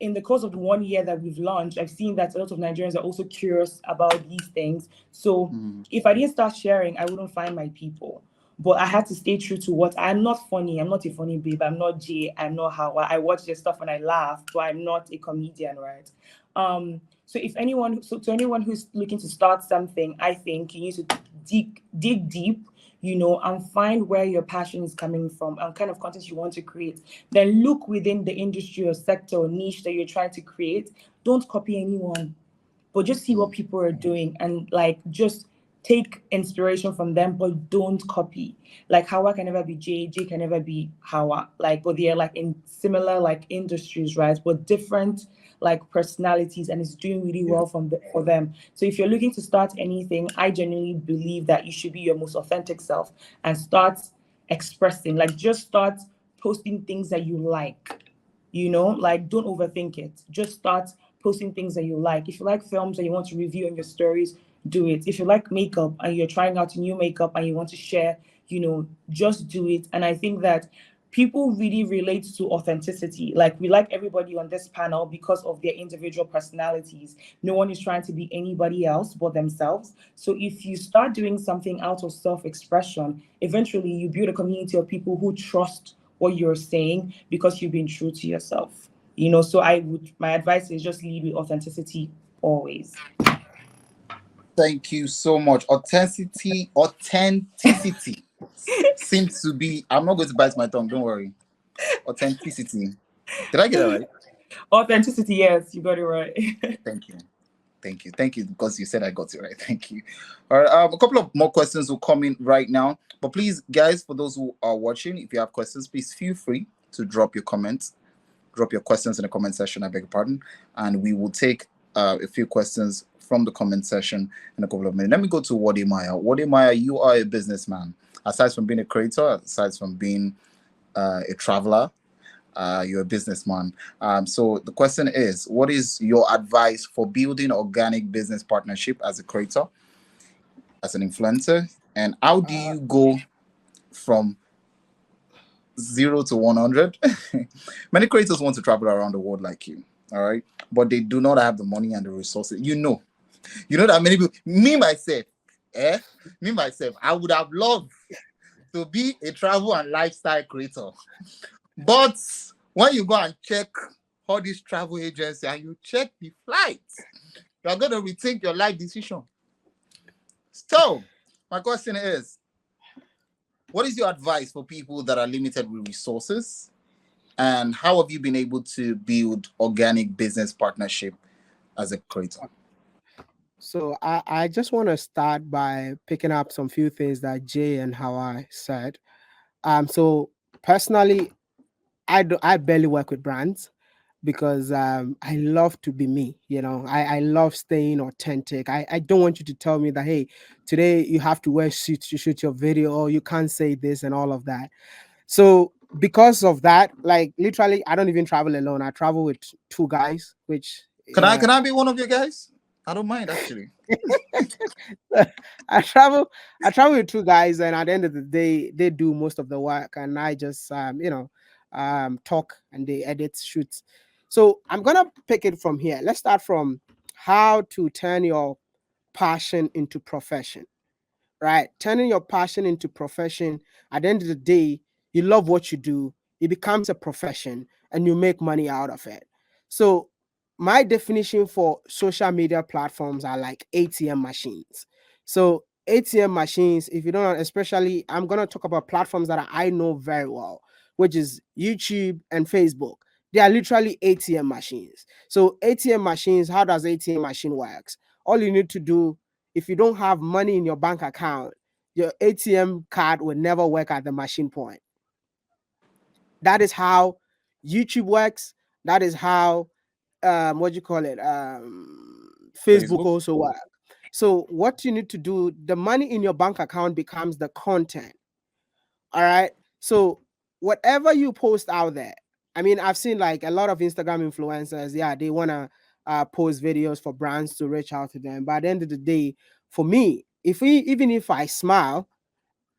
in the course of the 1 year that we've launched, I've seen that a lot of Nigerians are also curious about these things. So if I didn't start sharing, I wouldn't find my people. But I had to stay true to what I'm not funny. I'm not a funny babe. I'm not Jay. I'm not Hauwa. I watch their stuff and I laugh, but I'm not a comedian, right? So to anyone who's looking to start something, I think you need to dig deep, and find where your passion is coming from and kind of content you want to create. Then look within the industry or sector or niche that you're trying to create. Don't copy anyone, but just see what people are doing and just take inspiration from them, but don't copy. Like Hauwa can never be Jay can never be Hauwa. But they're in similar industries, right? But different personalities, and it's doing really well for them. So if you're looking to start anything, I genuinely believe that you should be your most authentic self and start expressing. Just start posting things that you like. Don't overthink it. Just start posting things that you like. If you like films and you want to review on your stories, do it. If you like makeup and you're trying out new makeup and you want to share, just do it. And I think that people really relate to authenticity. We like everybody on this panel because of their individual personalities. No one is trying to be anybody else but themselves. So if you start doing something out of self-expression, eventually you build a community of people who trust what you're saying because you've been true to yourself. So my advice is just lead with authenticity always. Thank you so much. Authenticity seems to be. I'm not going to bite my tongue. Don't worry. Authenticity. Did I get that right? Authenticity, yes, you got it right. Thank you, because you said I got it right. Thank you. All right, a couple of more questions will come in right now, but please, guys, for those who are watching, if you have questions, please feel free to drop your comments, drop your questions in the comment section. I beg your pardon, and we will take a few questions from the comment section in a couple of minutes. Let me go to Wode Maya. Wode Maya, you are a businessman. Aside from being a creator, aside from being a traveler, you're a businessman. So the question is, what is your advice for building organic business partnership as a creator, as an influencer? And how do you go from 0 to 100? Many creators want to travel around the world like you, all right? But they do not have the money and the resources. You know that many people, me myself, I would have loved to be a travel and lifestyle creator. But when you go and check all these travel agencies and you check the flights, you're going to rethink your life decision. So, my question is, what is your advice for people that are limited with resources? And how have you been able to build organic business partnership as a creator? So I just want to start by picking up some few things that Jay and Hauwa said. So personally, I barely work with brands because I love to be me. I love staying authentic. I don't want you to tell me that, hey, today you have to wear suits to shoot your video, or you can't say this and all of that. So because of that, literally, I don't even travel alone. I travel with two guys, which Can I be one of you guys? I don't mind, actually. I travel with two guys, and at the end of the day, they do most of the work, and I just talk and they edit, shoot. So I'm gonna pick it from here. Let's start from how to turn your passion into profession. Right? Turning your passion into profession. At the end of the day, you love what you do. it becomes a profession and you make money out of it. So my definition for social media platforms are like ATM machines. So ATM machines, if you don't, especially, I'm going to talk about platforms that I know very well, which is YouTube and Facebook. They are literally ATM machines. So ATM machines, how does ATM machine works? All you need to do, if you don't have money in your bank account, your ATM card will never work at the machine point. That is how YouTube works. That is how what do you call it? Facebook also works. So what you need to do, the money in your bank account becomes the content. All right. So whatever you post out there, I mean, I've seen like a lot of Instagram influencers, yeah, they want to post videos for brands to reach out to them. But at the end of the day, for me, even if I smile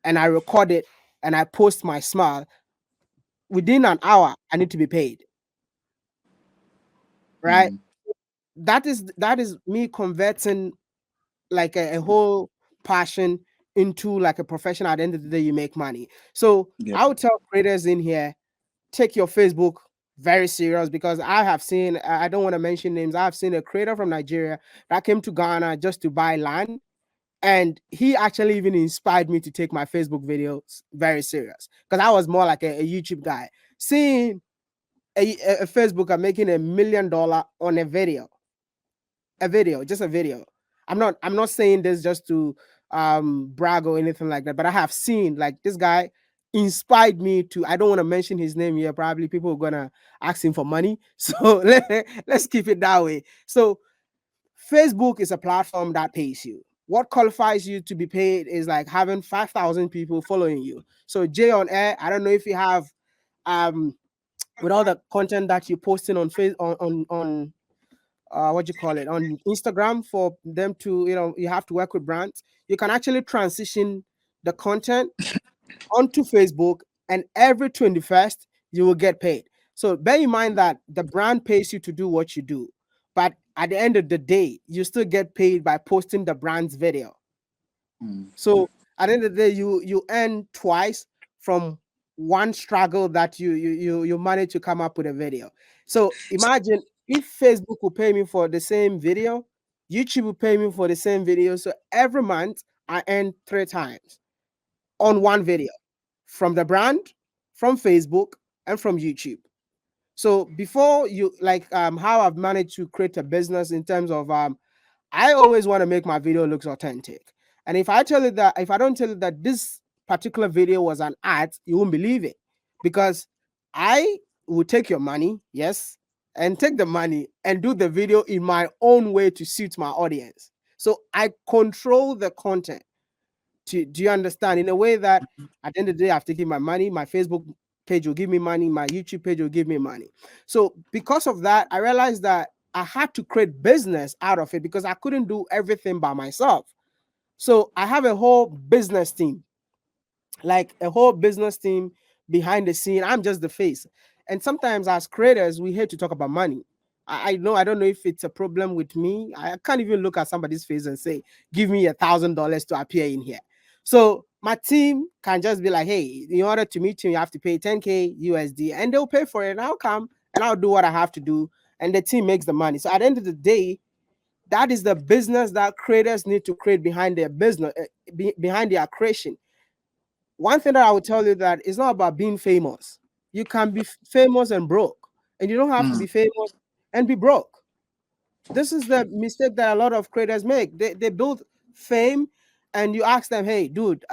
and I record it and I post my smile, within an hour, I need to be paid. Right? That is me converting like a whole passion into like a profession. At the end of the day, you make money. So I would tell creators in here, take your Facebook very serious, because I have seen, I don't want to mention names, I've seen a creator from Nigeria that came to Ghana just to buy land. And he actually even inspired me to take my Facebook videos very serious, because I was more like a YouTube guy. Seeing a Facebooker making $1 million on a video, just a video. I'm not saying this just to brag or anything like that, but I have seen like this guy inspired me to, I don't want to mention his name here, probably people are gonna ask him for money, so let's keep it that way. So Facebook is a platform that pays you. What qualifies you to be paid is like having 5,000 people following you. So JayOnAir, I don't know if you have with all the content that you're posting on on what you call it, on Instagram, for them to, you have to work with brands. You can actually transition the content onto Facebook, and every 21st you will get paid. So bear in mind that the brand pays you to do what you do, but at the end of the day, you still get paid by posting the brand's video. So at the end of the day, you earn twice from one struggle that you manage to come up with a video. So imagine if Facebook will pay me for the same video, YouTube will pay me for the same video. So every month I earn 3 times on one video, from the brand, from Facebook, and from YouTube. So before you like how I've managed to create a business in terms of I always want to make my video looks authentic. And if I don't tell you that this particular video was an ad, you won't believe it, because I will take your money, yes, and take the money and do the video in my own way to suit my audience. So I control the content. Do you understand? In a way that at the end of the day, I've taken my money, my Facebook page will give me money, my YouTube page will give me money. So because of that, I realized that I had to create business out of it, because I couldn't do everything by myself. So I have a whole business team, like a whole business team behind the scene. I'm just the face. And sometimes as creators, we hate to talk about money. I know, I don't know if it's a problem with me. I can't even look at somebody's face and say, give me $1,000 to appear in here. So my team can just be like, hey, in order to meet you, you have to pay 10K USD, and they'll pay for it. And I'll come and I'll do what I have to do. And the team makes the money. So at the end of the day, that is the business that creators need to create behind their business, behind their creation. One thing that I would tell you, that it's not about being famous. You can be famous and broke, and you don't have to be famous and be broke. This is the mistake that a lot of creators make. They build fame, and you ask them, hey, dude,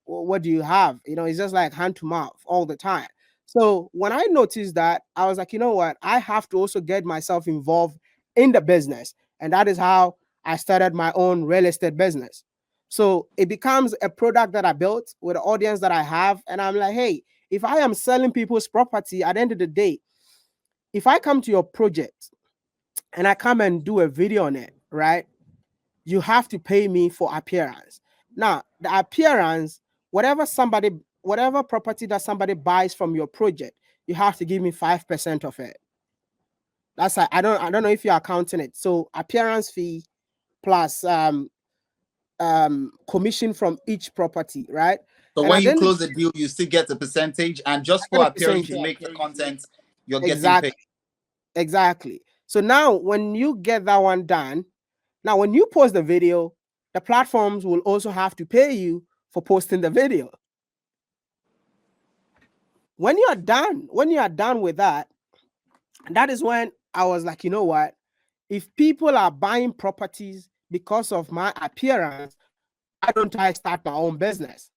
what do you have? It's just like hand to mouth all the time. So when I noticed that, I was like, you know what? I have to also get myself involved in the business. And that is how I started my own real estate business. So it becomes a product that I built with the audience that I have. And I'm like, hey, if I am selling people's property, at the end of the day, if I come to your project and I come and do a video on it, right? You have to pay me for appearance. Now, the appearance, whatever property that somebody buys from your project, you have to give me 5% of it. That's like, I don't know if you're counting it. So appearance fee plus commission from each property, right? So And when at the you end of close the deal, you still get a percentage, and just I get for a appearing percentage. to make the content, you're getting paid. Exactly. Exactly. So now when you get that one done, now when you post the video, the platforms will also have to pay you for posting the video. When you are done with that, that is when I was like, you know what? If people are buying properties because of my appearance, why don't I start my own business?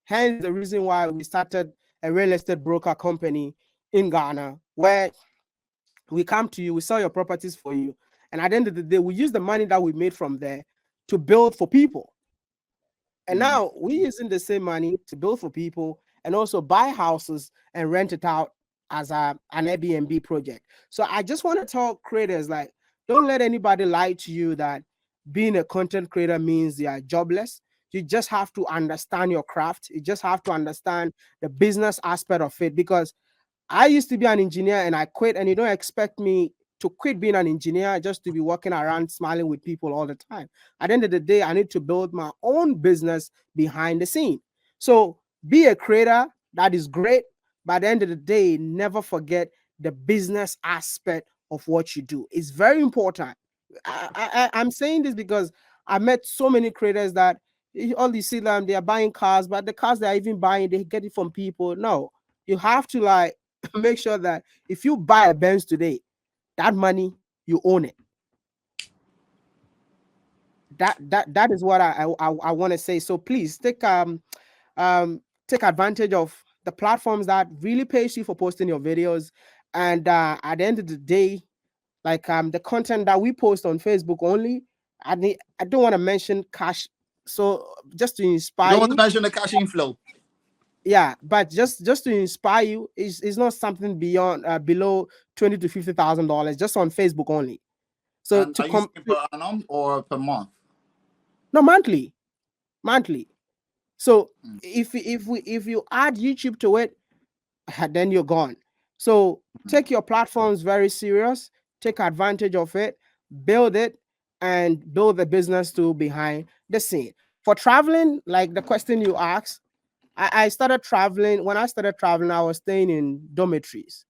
Hence the reason why we started a real estate broker company in Ghana, where we come to you, we sell your properties for you, and at the end of the day, we use the money that we made from there to build for people. And now we're using the same money to build for people and also buy houses and rent it out as an Airbnb project. So I just want to tell creators, like, don't let anybody lie to you that being a content creator means you are jobless. You just have to understand your craft. You just have to understand the business aspect of it, because I used to be an engineer and I quit, and you don't expect me to quit being an engineer just to be walking around smiling with people all the time. At the end of the day, I need to build my own business behind the scene. So be a creator, that is great. But at the end of the day, never forget the business aspect of what you do. It's very important. I'm saying this because I met so many creators that all you see them, they are buying cars, but the cars they are even buying, they get it from people. No, you have to like make sure that if you buy a Benz today, that money you own it. That is what I want to say. So please take advantage of the platforms that really pays you for posting your videos. And at the end of the day, like the content that we post on Facebook only, I don't want to mention cash. So just to You inspire don't want to you, mention the cash inflow. yeah, but just to inspire you, is not something beyond below $20,000 to $50,000 just on Facebook only. So And to are you come, saying per annum or per month? no, monthly. So if you add YouTube to it, then you're gone. So take your platforms very serious, take advantage of it, build it, and build the business too behind the scene. For traveling, like the question you asked, I started traveling. When I started traveling, I was staying in dormitories.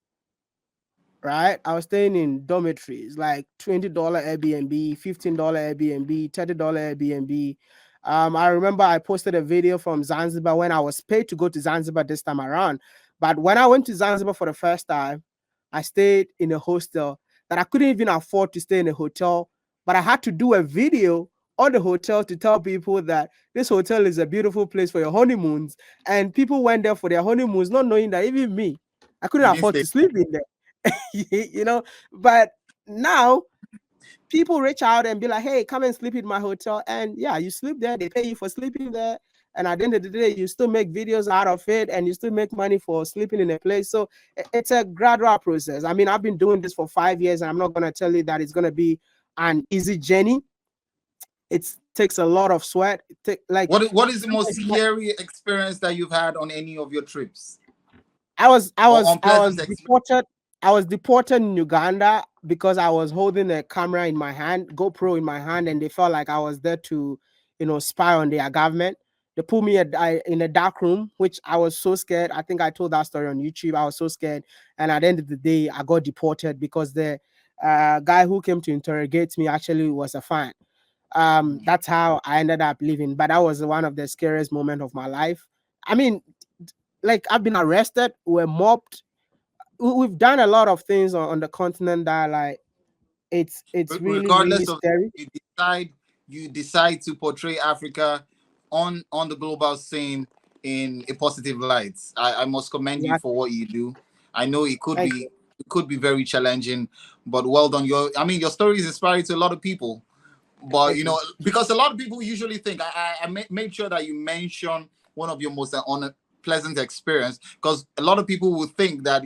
Right? I was staying in dormitories, like $20 Airbnb, $15 Airbnb, $30 Airbnb. I remember I posted a video from Zanzibar when I was paid to go to Zanzibar this time around. But when I went to Zanzibar for the first time, I stayed in a hostel that I couldn't even afford to stay in a hotel. But I had to do a video on the hotel to tell people that this hotel is a beautiful place for your honeymoons. And people went there for their honeymoons, not knowing that even me, I couldn't You didn't afford stay. to sleep in there. You know, but now people reach out and be like, hey, come and sleep in my hotel. And yeah, you sleep there, they pay you for sleeping there. And at the end of the day, you still make videos out of it and you still make money for sleeping in a place. So it's a gradual process. I mean, I've been doing this for 5 years and I'm not going to tell you that it's going to be an easy journey. It takes a lot of sweat. What is the most scary experience that you've had on any of your trips? I was Unpleasant experience? deported. I was deported in Uganda because I was holding a camera in my hand, GoPro in my hand, and they felt like I was there to, spy on their government. They put me in a dark room, which I was so scared. I think I told that story on YouTube. I was so scared, and at the end of the day, I got deported because the guy who came to interrogate me actually was a fan. That's how I ended up leaving. But that was one of the scariest moments of my life. I mean, like I've been arrested, we're mobbed. We've done a lot of things on the continent that like it's really, really Regardless of, scary. you decide to portray Africa on the global scene in a positive light. I must commend you for what you do. I know it could be very challenging, but well done. Your story is inspiring to a lot of people. But because a lot of people usually think, I made sure that you mention one of your most unpleasant experience, because a lot of people will think that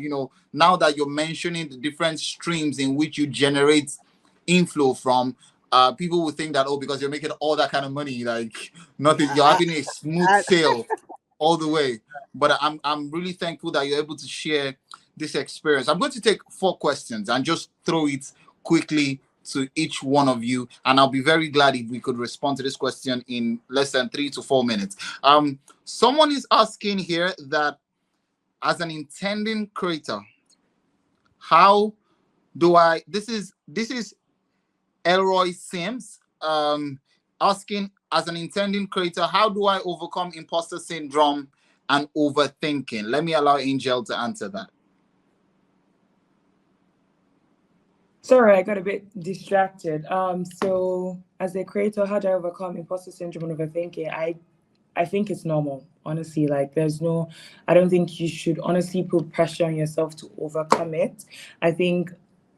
now that you're mentioning the different streams in which you generate inflow from, people will think that, oh, because you're making all that kind of money, like nothing, you're having a smooth sail all the way. But I'm really thankful that you're able to share this experience. I'm going to take 4 questions and just throw it quickly to each one of you, and I'll be very glad if we could respond to this question in less than 3 to 4 minutes. Someone is asking here that, as an intending creator, how do I? This is Elroy Sims asking, as an intending creator, how do I overcome imposter syndrome and overthinking? Let me allow Angel to answer that. Sorry, I got a bit distracted. So as a creator, how do I overcome imposter syndrome and overthinking? I think it's normal, honestly. Like, I don't think you should honestly put pressure on yourself to overcome it. I think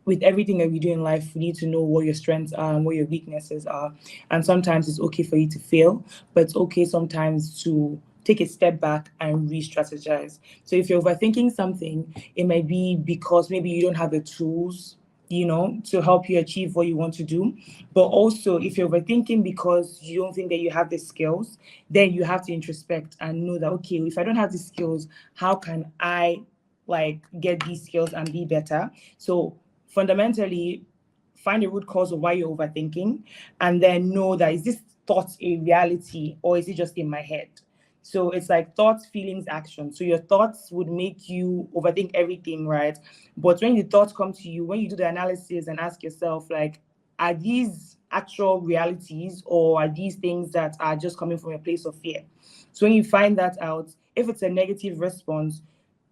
with everything that we do in life, we need to know what your strengths are and what your weaknesses are. And sometimes it's okay for you to fail, but it's okay sometimes to take a step back and re-strategize. So if you're overthinking something, it might be because maybe you don't have the tools, to help you achieve what you want to do. But also, if you're overthinking because you don't think that you have the skills, then you have to introspect and know that, okay, if I don't have the skills, how can I get these skills and be better? So fundamentally, find the root cause of why you're overthinking, and then know that, is this thought a reality or is it just in my head? So it's like thoughts, feelings, action. So your thoughts would make you overthink everything, right? But when the thoughts come to you, when you do the analysis and ask yourself, like, are these actual realities or are these things that are just coming from a place of fear? So when you find that out, if it's a negative response,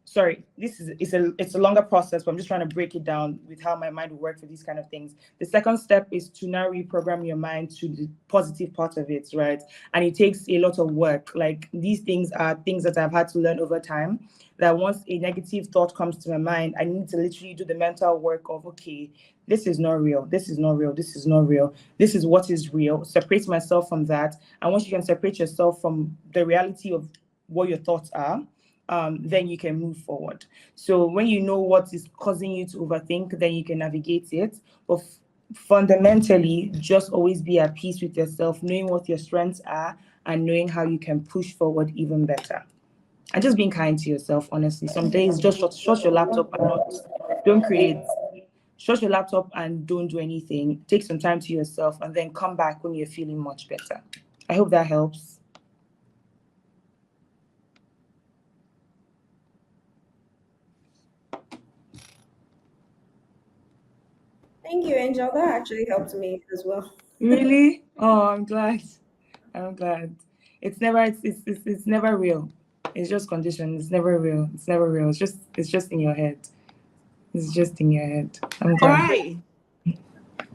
sorry, it's a longer process, but I'm just trying to break it down with how my mind will work for these kind of things. The second step is to now reprogram your mind to the positive part of it, right? And it takes a lot of work. Like, these things are things that I've had to learn over time, that once a negative thought comes to my mind, I need to literally do the mental work of, okay, this is not real, this is not real, this is not real, this is what is real. Separate myself from that. And once you can separate yourself from the reality of what your thoughts are, then you can move forward. So when you know what is causing you to overthink, then you can navigate it. But fundamentally, just always be at peace with yourself, knowing what your strengths are and knowing how you can push forward even better. And just being kind to yourself, honestly. Some days, just shut your laptop and don't create. Shut your laptop and don't do anything. Take some time to yourself and then come back when you're feeling much better. I hope that helps. Thank you, Angel. That actually helped me as well. Really? Oh, I'm glad. It's never real. It's just conditioned. It's never real. It's never real. It's just in your head. It's just in your head. I'm All glad. right.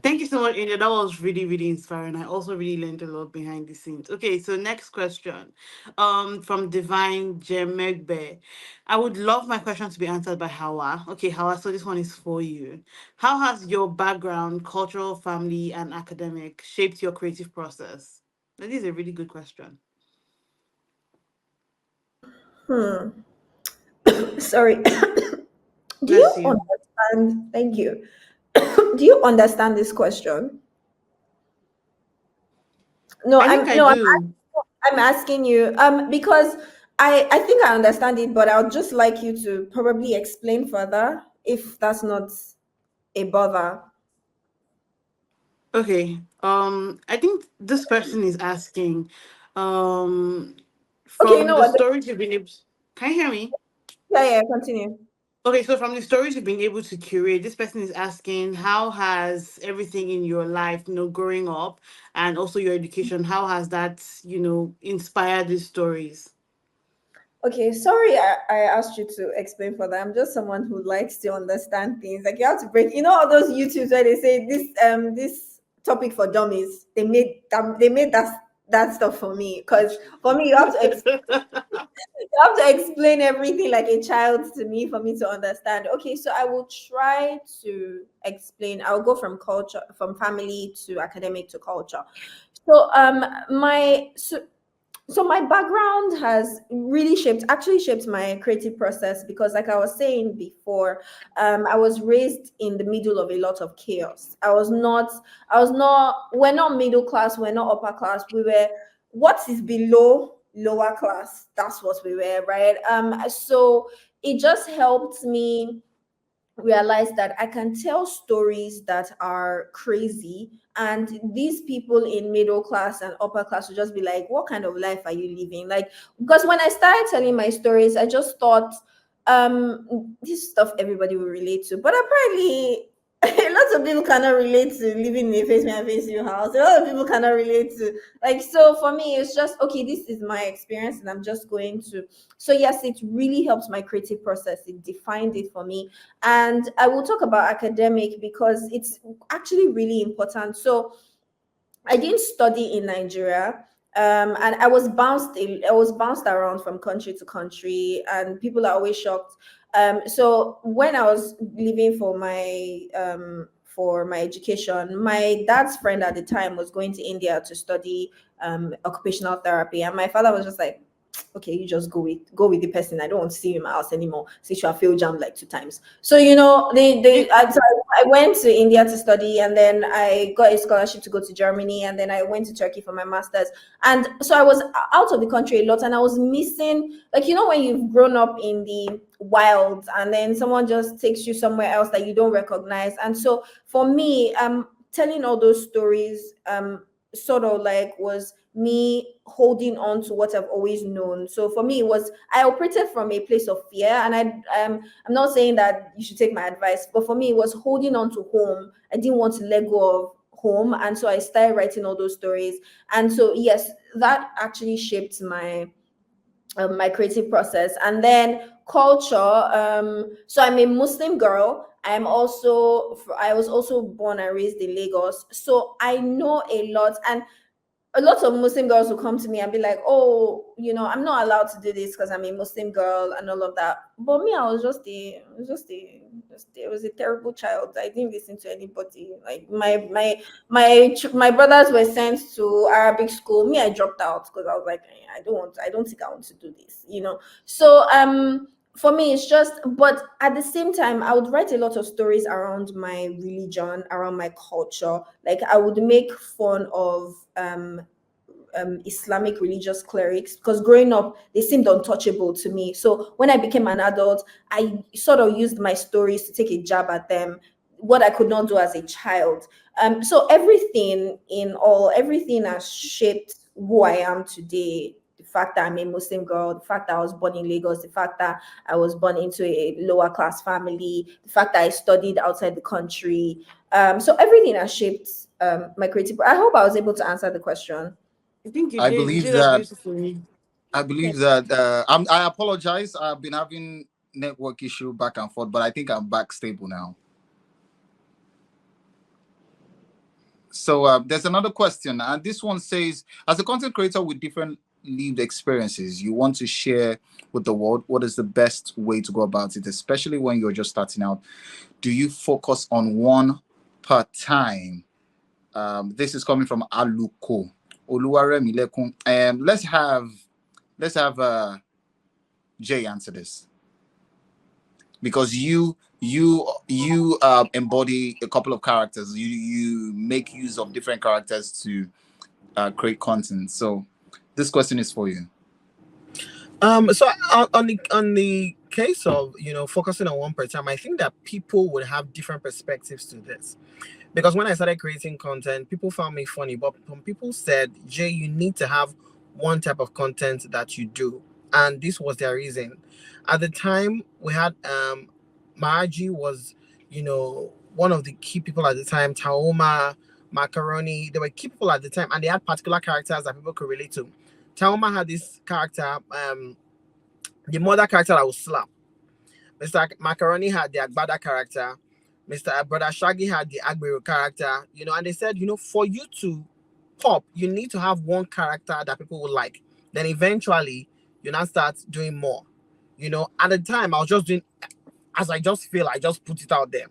Thank you so much, Angel. That was really, really inspiring. I also really learned a lot behind the scenes. Okay, so next question. From Divine Jemegbe. I would love my question to be answered by Hauwa. Okay, Hauwa, so this one is for you. How has your background, cultural, family, and academic shaped your creative process? That is a really good question. Sorry. Do you Bless you. understand? Thank you. Do you understand this question? No, I think I do. I'm asking you because I think I understand it, but I would just like you to probably explain further if that's not a bother. Okay. I think this person is asking, um, Okay, you from know the what? stories you've been able. Can you hear me? Yeah, continue. Okay, so from the stories you've been able to curate, this person is asking, how has everything in your life, growing up, and also your education, how has that, inspired these stories? Okay, sorry I asked you to explain further. I'm just someone who likes to understand things. Like, you have to break, all those YouTubes where they say this topic for dummies. They made that stuff for me. Because for me, you have to explain everything like a child to me for me to understand. Okay, so I will try to explain. I'll go from culture, from family to academic to culture. So my background has really actually shaped my creative process, because like I was saying before, I was raised in the middle of a lot of chaos. We're not middle class, we're not upper class, we were what is below lower class. That's what we were, right? So it just helped me realized that I can tell stories that are crazy, and these people in middle class and upper class will just be like, what kind of life are you living? Like, because when I started telling my stories, I just thought this stuff everybody will relate to, but apparently lots of people cannot relate to living in a face me and face you house. A lot of people cannot relate to, like, so for me it's just okay, this is my experience and I'm just going to. So yes, it really helps my creative process. It defined it for me. And I will talk about academic because it's actually really important. So I didn't study in Nigeria. And I was bounced around from country to country, and people are always shocked. So when I was leaving for my education, my dad's friend at the time was going to India to study occupational therapy, and my father was just like, okay, you just go with the person. I don't want to see you in my house anymore since you have failed jam like 2 times. So I went to India to study, and then I got a scholarship to go to Germany, and then I went to Turkey for my master's. And so I was out of the country a lot, and I was missing, like, when you've grown up in the wild and then someone just takes you somewhere else that you don't recognize. And so for me, telling all those stories sort of like was me holding on to what I've always known. So for me, it was, I operated from a place of fear, and I'm not saying that you should take my advice, but for me, it was holding on to home. I didn't want to let go of home, and so I started writing all those stories. And so yes, that actually shaped my my creative process. And then culture. So I'm a Muslim girl. I was also born and raised in Lagos, so I know a lot. And a lot of Muslim girls will come to me and be like, oh, I'm not allowed to do this because I'm a Muslim girl and all of that. But me, I was a terrible child. I didn't listen to anybody. Like my brothers were sent to Arabic school. Me, I dropped out because I was like, I don't think I want to do this, So for me, it's just, but at the same time, I would write a lot of stories around my religion, around my culture. Like, I would make fun of Islamic religious clerics, because growing up, they seemed untouchable to me. So when I became an adult, I sort of used my stories to take a jab at them, what I could not do as a child. So everything has shaped who I am today. The fact that I'm a Muslim girl, the fact that I was born in Lagos, the fact that I was born into a lower class family, the fact that I studied outside the country. So everything has shaped my creative. I hope I was able to answer the question. I think you I did. You believe did that that. beautifully. I believe that. I apologize. I've been having network issue back and forth, but I think I'm back stable now. So there's another question, and this one says, as a content creator with different lived experiences, you want to share with the world, what is the best way to go about it, especially when you're just starting out? Do you focus on one per time? This is coming from Aluko Oluwaremilekun. Let's have Jay answer this, because you embody a couple of characters. You make use of different characters to create content. So this question is for you. So on the case of focusing on one per time, I think that people would have different perspectives to this. Because when I started creating content, people found me funny, but some people said, Jay, you need to have one type of content that you do. And this was their reason. At the time, we had Maji was, one of the key people at the time, Taoma, Macaroni, they were key people at the time, and they had particular characters that people could relate to. Taoma had this character, the mother character that was slap. Mr. Macaroni had the Agbada character. Mr. Brother Shaggy had the Agbero character, and they said, for you to pop, you need to have one character that people will like. Then eventually, you now start doing more. At the time, I was just doing as I just feel, I just put it out there.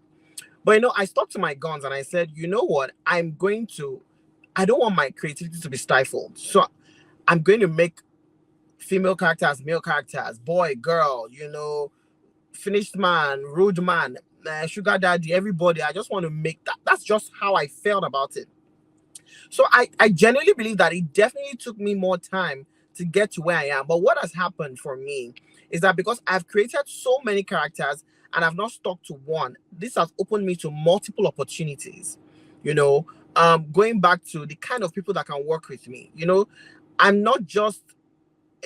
But, I stuck to my guns and I said, you know what? I don't want my creativity to be stifled. So I'm going to make female characters, male characters, boy, girl, finished man, rude man, sugar daddy, everybody. I just want to make that. That's just how I felt about it. So I genuinely believe that it definitely took me more time to get to where I am. But what has happened for me is that because I've created so many characters and I've not stuck to one. This has opened me to multiple opportunities. Going back to the kind of people that can work with me. I'm not just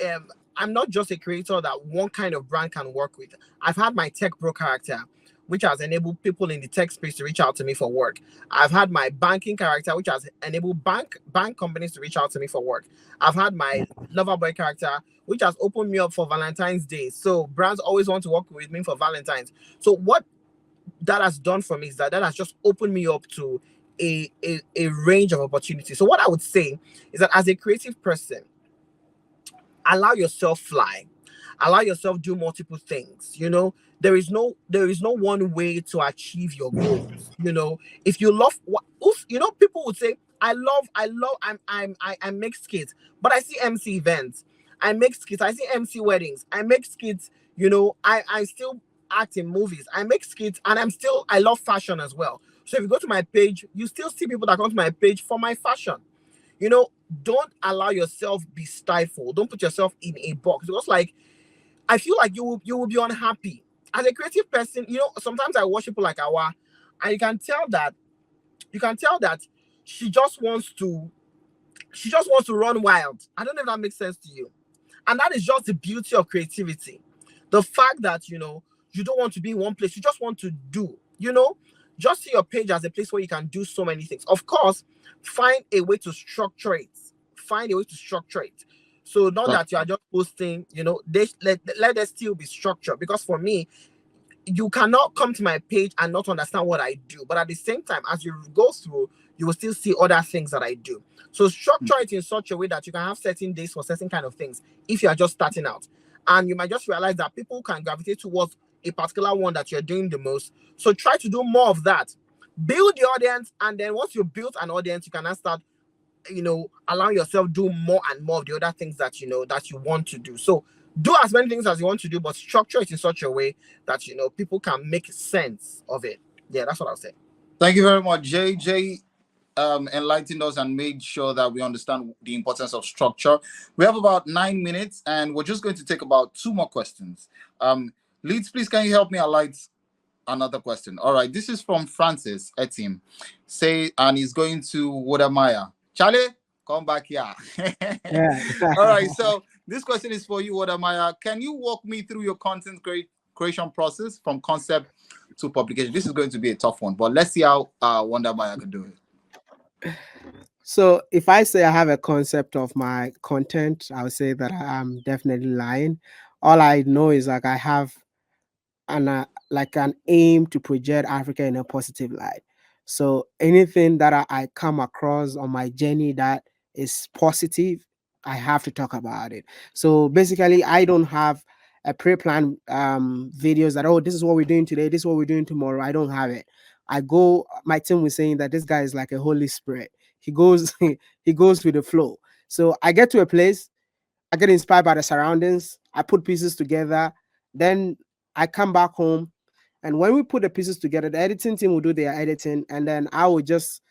um I'm not just a creator that one kind of brand can work with. I've had my tech pro character, which has enabled people in the tech space to reach out to me for work. I've had my banking character, which has enabled bank companies to reach out to me for work. I've had my lover boy character, which has opened me up for Valentine's Day. So brands always want to work with me for Valentine's. So what that has done for me is that has just opened me up to a range of opportunities. So what I would say is that as a creative person, allow yourself fly, allow yourself do multiple things. There is no one way to achieve your goals. If you love what, people would say, I make skits, but I see MC events, I make skits, I see MC weddings, I make skits. I still act in movies, I make skits, and I love fashion as well. So if you go to my page, you still see people that come to my page for my fashion. Don't allow yourself be stifled. Don't put yourself in a box, because I feel like you will be unhappy as a creative person. Sometimes I watch people like Hauwa, and you can tell that she just wants to run wild. I don't know if that makes sense to you. And that is just the beauty of creativity. The fact that you don't want to be in one place, you just want to do. Just see your page as a place where you can do so many things. Of course, find a way to structure it. So not that you are just posting, let there still be structure. Because for me, you cannot come to my page and not understand what I do. But at the same time, as you go through, you will still see other things that I do. So structure it in such a way that you can have certain days for certain kind of things if you are just starting out. And you might just realize that people can gravitate towards a particular one that you're doing the most. So try to do more of that. Build the audience, and then once you build an audience, you can now start, allowing yourself do more and more of the other things that that you want to do. So do as many things as you want to do, but structure it in such a way that people can make sense of it. Yeah, that's what I'll say. Thank you very much, Jay. Jay enlightened us and made sure that we understand the importance of structure. We have about 9 minutes, and we're just going to take about 2 more questions. Leeds, please, can you help me highlight another question? All right, this is from Francis Etim. And he's going to Wode Maya. Charlie, come back here. Yeah. All right, so this question is for you, Wode Maya. Can you walk me through your content creation process from concept to publication? This is going to be a tough one, but let's see how Wode Maya can do it. So if I say I have a concept of my content, I would say that I'm definitely lying. All I know is I have an aim to project Africa in a positive light. So anything that I come across on my journey that is positive, I have to talk about it. So basically, I don't have a pre-planned videos that, this is what we're doing today, this is what we're doing tomorrow. I don't have it. My team was saying that this guy is like a Holy Spirit. He goes he goes with the flow. So I get to a place, I get inspired by the surroundings, I put pieces together, then I come back home, and when we put the pieces together, the editing team will do their editing, and then I will just,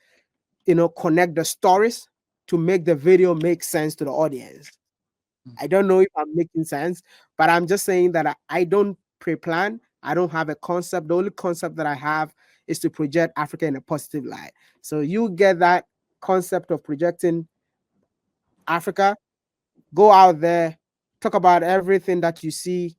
connect the stories to make the video make sense to the audience. I don't know if I'm making sense, but I'm just saying that I don't pre-plan. I don't have a concept. The only concept that I have is to project Africa in a positive light. So you get that concept of projecting Africa, go out there, talk about everything that you see,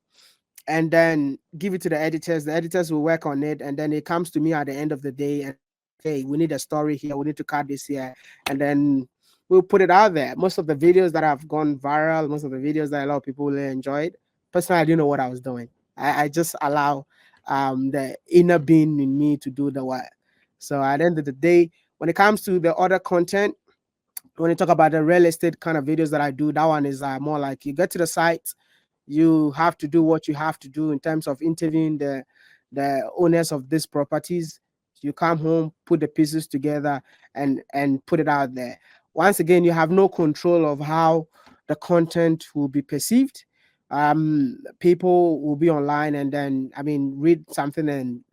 and then give it to the editors. The editors will work on it, and then it comes to me at the end of the day, and hey, we need a story here, we need to cut this here, and then we'll put it out there. Most of the videos that have gone viral, most of the videos that a lot of people really enjoyed, personally, I didn't know what I was doing. I just allow the inner being in me to do the work. So at the end of the day, when it comes to the other content, when you talk about the real estate kind of videos that I do, that one is more like you get to the site, you have to do what you have to do in terms of interviewing the owners of these properties. You come home, put the pieces together, and put it out there. Once again, you have no control of how the content will be perceived. People will be online and then read something and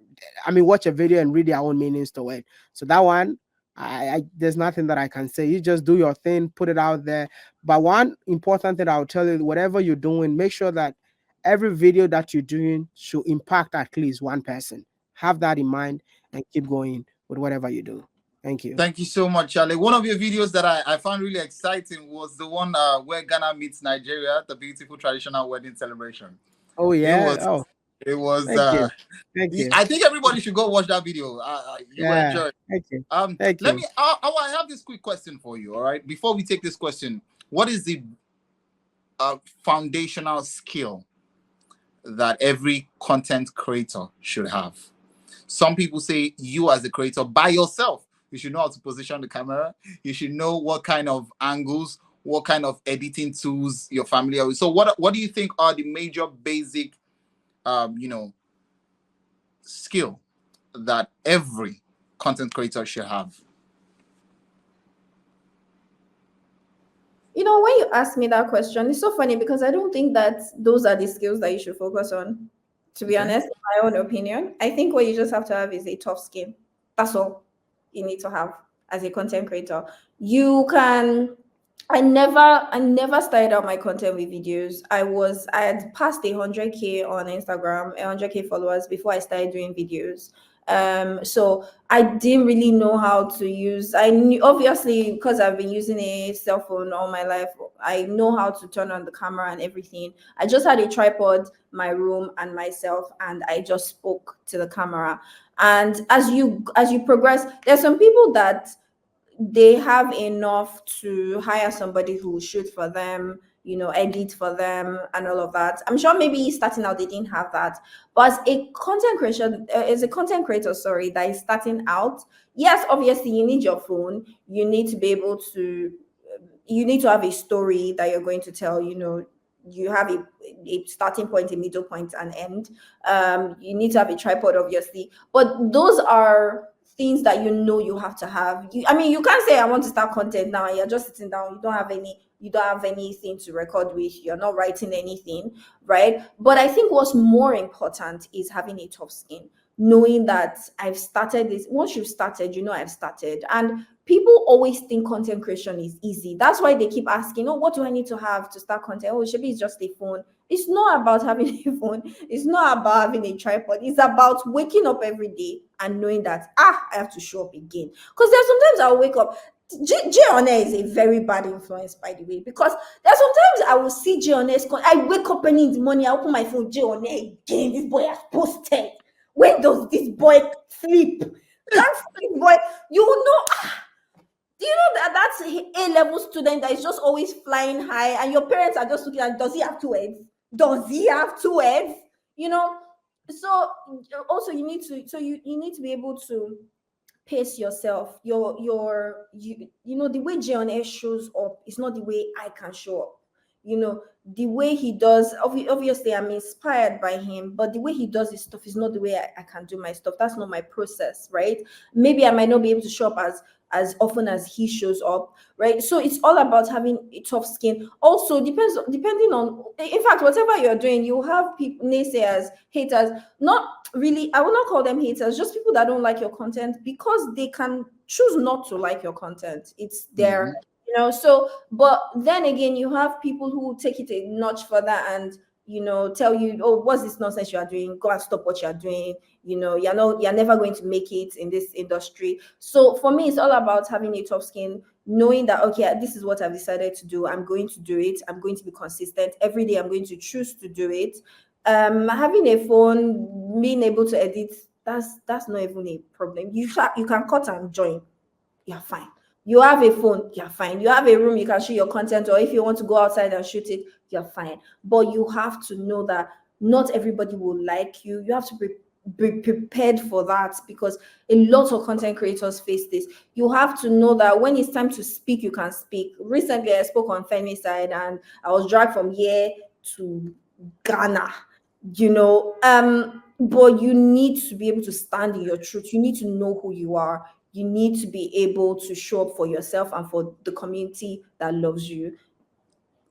watch a video and read their own meanings to it. So that one, I there's nothing that I can say. You just do your thing, put it out there. But one important thing I'll tell you, whatever you're doing, make sure that every video that you're doing should impact at least one person. Have that in mind and keep going with whatever you do. Thank you. Thank you so much, Charlie. One of your videos that I found really exciting was the one where Ghana meets Nigeria, the beautiful traditional wedding celebration. Oh yeah. It was. Thank you. Thank you. I think everybody should go watch that video. You will enjoy it. Thank you. Let me. I have this quick question for you. All right. Before we take this question, what is the foundational skill that every content creator should have? Some people say you as a creator by yourself, you should know how to position the camera. You should know what kind of angles, what kind of editing tools your family are. So what do you think are the major basic, skill that every content creator should have? You know, when you ask me that question, it's so funny because I don't think that those are the skills that you should focus on. To be honest, in my own opinion, I think what you just have to have is a tough skin. That's all you need to have as a content creator. I never started out my content with videos. I had passed 100K on Instagram, 100K followers before I started doing videos. So I didn't really know how to use. I knew, obviously, because I've been using a cell phone all my life, I know how to turn on the camera and everything. I just had a tripod, my room, and myself, and I just spoke to the camera. And as you progress, there's some people that they have enough to hire somebody who will shoot for them, edit for them and all of that. I'm sure maybe starting out they didn't have that. But as a content creator, that is starting out, yes, obviously you need your phone. You need to be able to, you need to have a story that you're going to tell, you have a starting point, a middle point, and end. You need to have a tripod, obviously. But those are things that you have to have. You can't say I want to start content now and you're just sitting down. You don't have anything to record with. You're not writing anything, right? But I think what's more important is having a tough skin, knowing that I've started this. Once you've started, I've started. And people always think content creation is easy. That's why they keep asking, what do I need to have to start content? Maybe it's just a phone. It's not about having a phone. It's not about having a tripod. It's about waking up every day and knowing that, I have to show up again. Because there's sometimes I'll wake up. JayOnAir is a very bad influence, by the way, because there's sometimes I will see JayOnAir. I wake up early in the morning, I open my phone, JayOnAir again. This boy has posted. When does this boy sleep? Can't sleep, boy. You will know. Do you know that that's a A-level student that is just always flying high, and your parents are just looking at, does he have two heads? Does he have two heads? So also you need to be able to pace yourself. The way JayOnAir shows up is not the way I can show up. The way he does, obviously I'm inspired by him, but the way he does his stuff is not the way I can do my stuff. That's not my process, right? Maybe I might not be able to show up as often as he shows up, right? So it's all about having a tough skin. Also, depending on, in fact, whatever you're doing, you have people, naysayers, haters. Not really, I will not call them haters, just people that don't like your content because they can choose not to like your content. It's their, so, but then again, you have people who take it a notch further and tell you, what's this nonsense you are doing? Go and stop what you're doing. You're never going to make it in this industry. So for me, it's all about having a tough skin, knowing that, okay, this is what I've decided to do. I'm going to do it. I'm going to be consistent. Every day I'm going to choose to do it. Having a phone, being able to edit, that's not even a problem. You can cut and join. You're fine. You have a phone, you're fine. You have a room, you can shoot your content, or if you want to go outside and shoot it, you're fine. But you have to know that not everybody will like you. You have to be prepared for that because a lot of content creators face this. You have to know that when it's time to speak, you can speak. Recently, I spoke on Femicide and I was dragged from here to Ghana, but you need to be able to stand in your truth. You need to know who you are. You need to be able to show up for yourself and for the community that loves you.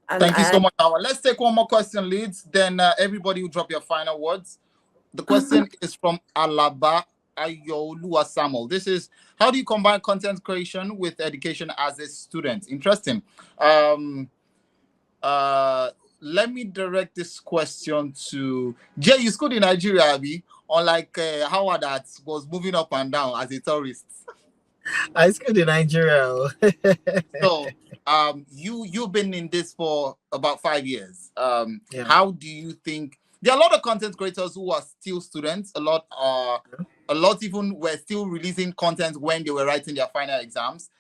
And thank you so much, Hauwa. Let's take one more question, Leeds. Then everybody will drop your final words. The question is from Alaba Ayoluwa Samuel. This is, how do you combine content creation with education as a student? Interesting. let me direct this question to Jay. You schooled in Nigeria, Abi, unlike Howard that was moving up and down as a tourist. I schooled in Nigeria. So, you've been in this for about 5 years. Yeah. How do you think there are a lot of content creators who are still students? A lot even were still releasing content when they were writing their final exams.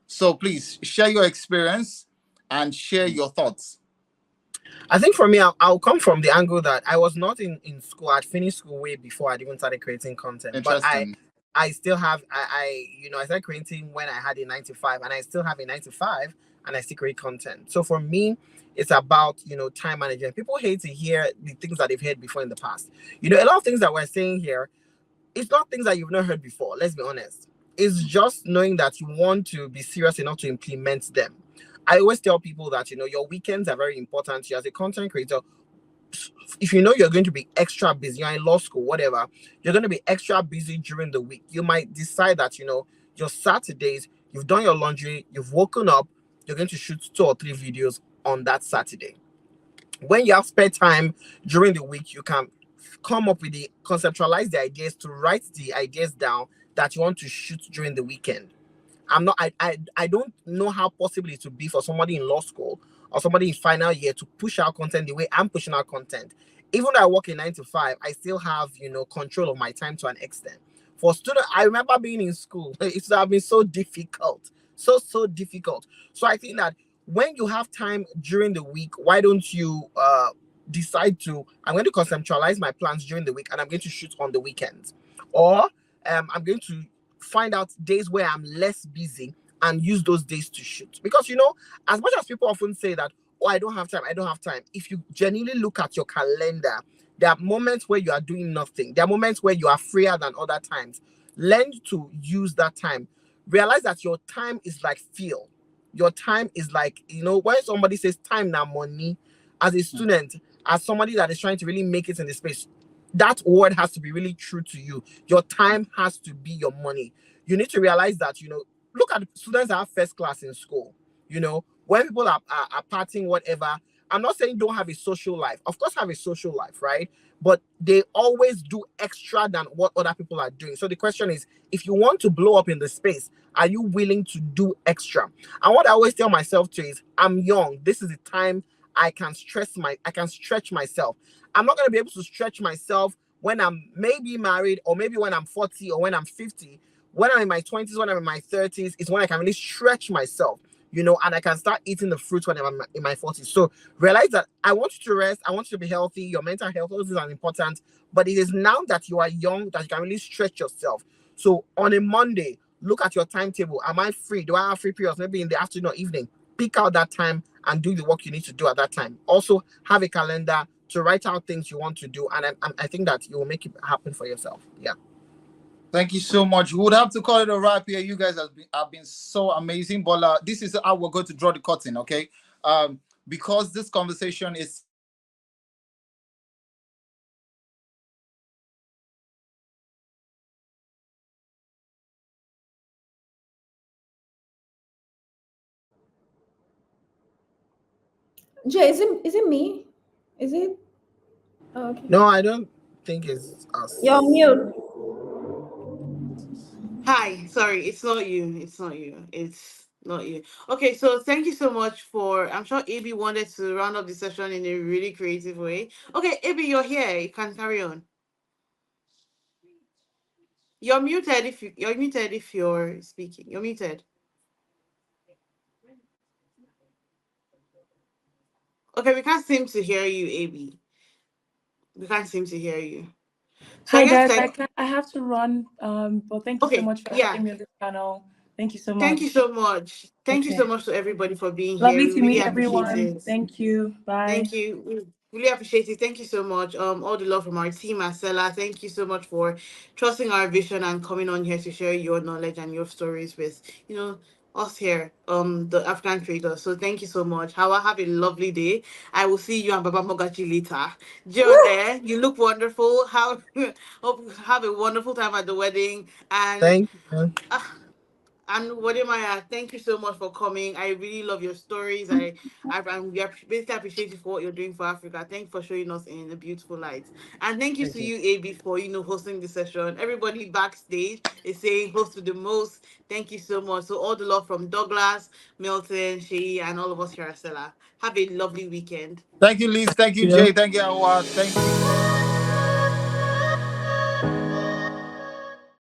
So please share your experience and share your thoughts. I think for me, I'll come from the angle that I was not in school. I'd finished school way before I'd even started creating content. But I still have, I started creating when I had a 9 to 5, and I still have a 9 to 5, and I still create content. So for me, it's about, time management. People hate to hear the things that they've heard before in the past. A lot of things that we're saying here, it's not things that you've not heard before. Let's be honest. It's just knowing that you want to be serious enough to implement them. I always tell people that, your weekends are very important. You as a content creator, if you know you're going to be extra busy, you're in law school, whatever, you're going to be extra busy during the week. You might decide that, your Saturdays, you've done your laundry, you've woken up, you're going to shoot 2 or 3 videos on that Saturday. When you have spare time during the week, you can come up with conceptualize the ideas, to write the ideas down that you want to shoot during the weekend. I don't know how possible it would be for somebody in law school or somebody in final year to push out content the way I'm pushing out content. Even though I work in 9 to 5, I still have, control of my time to an extent. For students, I remember being in school. It's been so difficult. So difficult. So I think that when you have time during the week, why don't you decide to, I'm going to conceptualize my plans during the week and I'm going to shoot on the weekends. Or I'm going to find out days where I'm less busy and use those days to shoot. Because, as much as people often say that, oh, I don't have time. If you genuinely look at your calendar, there are moments where you are doing nothing. There are moments where you are freer than other times. Learn to use that time. Realize that your time is like fuel. Your time is like, when somebody says time now money, as a student, as somebody that is trying to really make it in the space, that word has to be really true to you. Your time has to be your money. You need to realize that, look at students that have first class in school. When people are partying, whatever, I'm not saying don't have a social life. Of course, have a social life, right? But they always do extra than what other people are doing. So the question is, if you want to blow up in the space, are you willing to do extra? And what I always tell myself too is, I'm young. This is the time I can stretch myself. I'm not going to be able to stretch myself when I'm maybe married, or maybe when I'm 40 or when I'm 50. When I'm in my 20s, when I'm in my 30s, is when I can really stretch myself, and I can start eating the fruits when I'm in my 40s. So realize that I want you to rest. I want you to be healthy. Your mental health, those things are important. But it is now that you are young that you can really stretch yourself. So on a Monday, look at your timetable. Am I free? Do I have free periods? Maybe in the afternoon or evening. Pick out that time and do the work you need to do at that time. Also, have a calendar to write out things you want to do. And I think that you will make it happen for yourself. Yeah. Thank you so much. We would have to call it a wrap here. You guys have been so amazing. But this is how we're going to draw the curtain, okay? Because this conversation is Jay, is it me? Is it? Oh, okay. No, I don't think it's us. You're mute. Hi, sorry, it's not you. It's not you. It's not you. Okay, so thank you so much for. I'm sure AB wanted to round up the session in a really creative way. Okay, AB, you're here. You can carry on. You're muted if you're speaking. You're muted. Okay, we can't seem to hear you, AB. We can't seem to hear you. So I Hi guess guys, I have to run. But thank you so okay, much for yeah. having me on this channel. Thank you so much. Thank you so much. Thank you Okay. so much to everybody for being here. Lovely We to really meet appreciate everyone. it. Thank you. Bye. Thank you. We really appreciate it. Thank you so much. All the love from our team, Marcella. Thank you so much for trusting our vision and coming on here to share your knowledge and your stories with, us here, the African creators. So thank you so much. Hawa, have a lovely day. I will see you and Baba Mogachi later. JayOnAir, you look wonderful. Hope have a wonderful time at the wedding. And Thank you. And Wode Maya, thank you so much for coming. I really love your stories. Basically appreciate you for what you're doing for Africa. Thank you for showing us in a beautiful light. And thank you Thank to you. you, AB, for hosting the session. Everybody backstage is saying host with the most. Thank you so much. So all the love from Douglas, Milton, Shei, and all of us here at Stella. Have a lovely weekend. Thank you, Liz. Thank you, Yeah. Jay. Thank you, Hauwa. Thank you.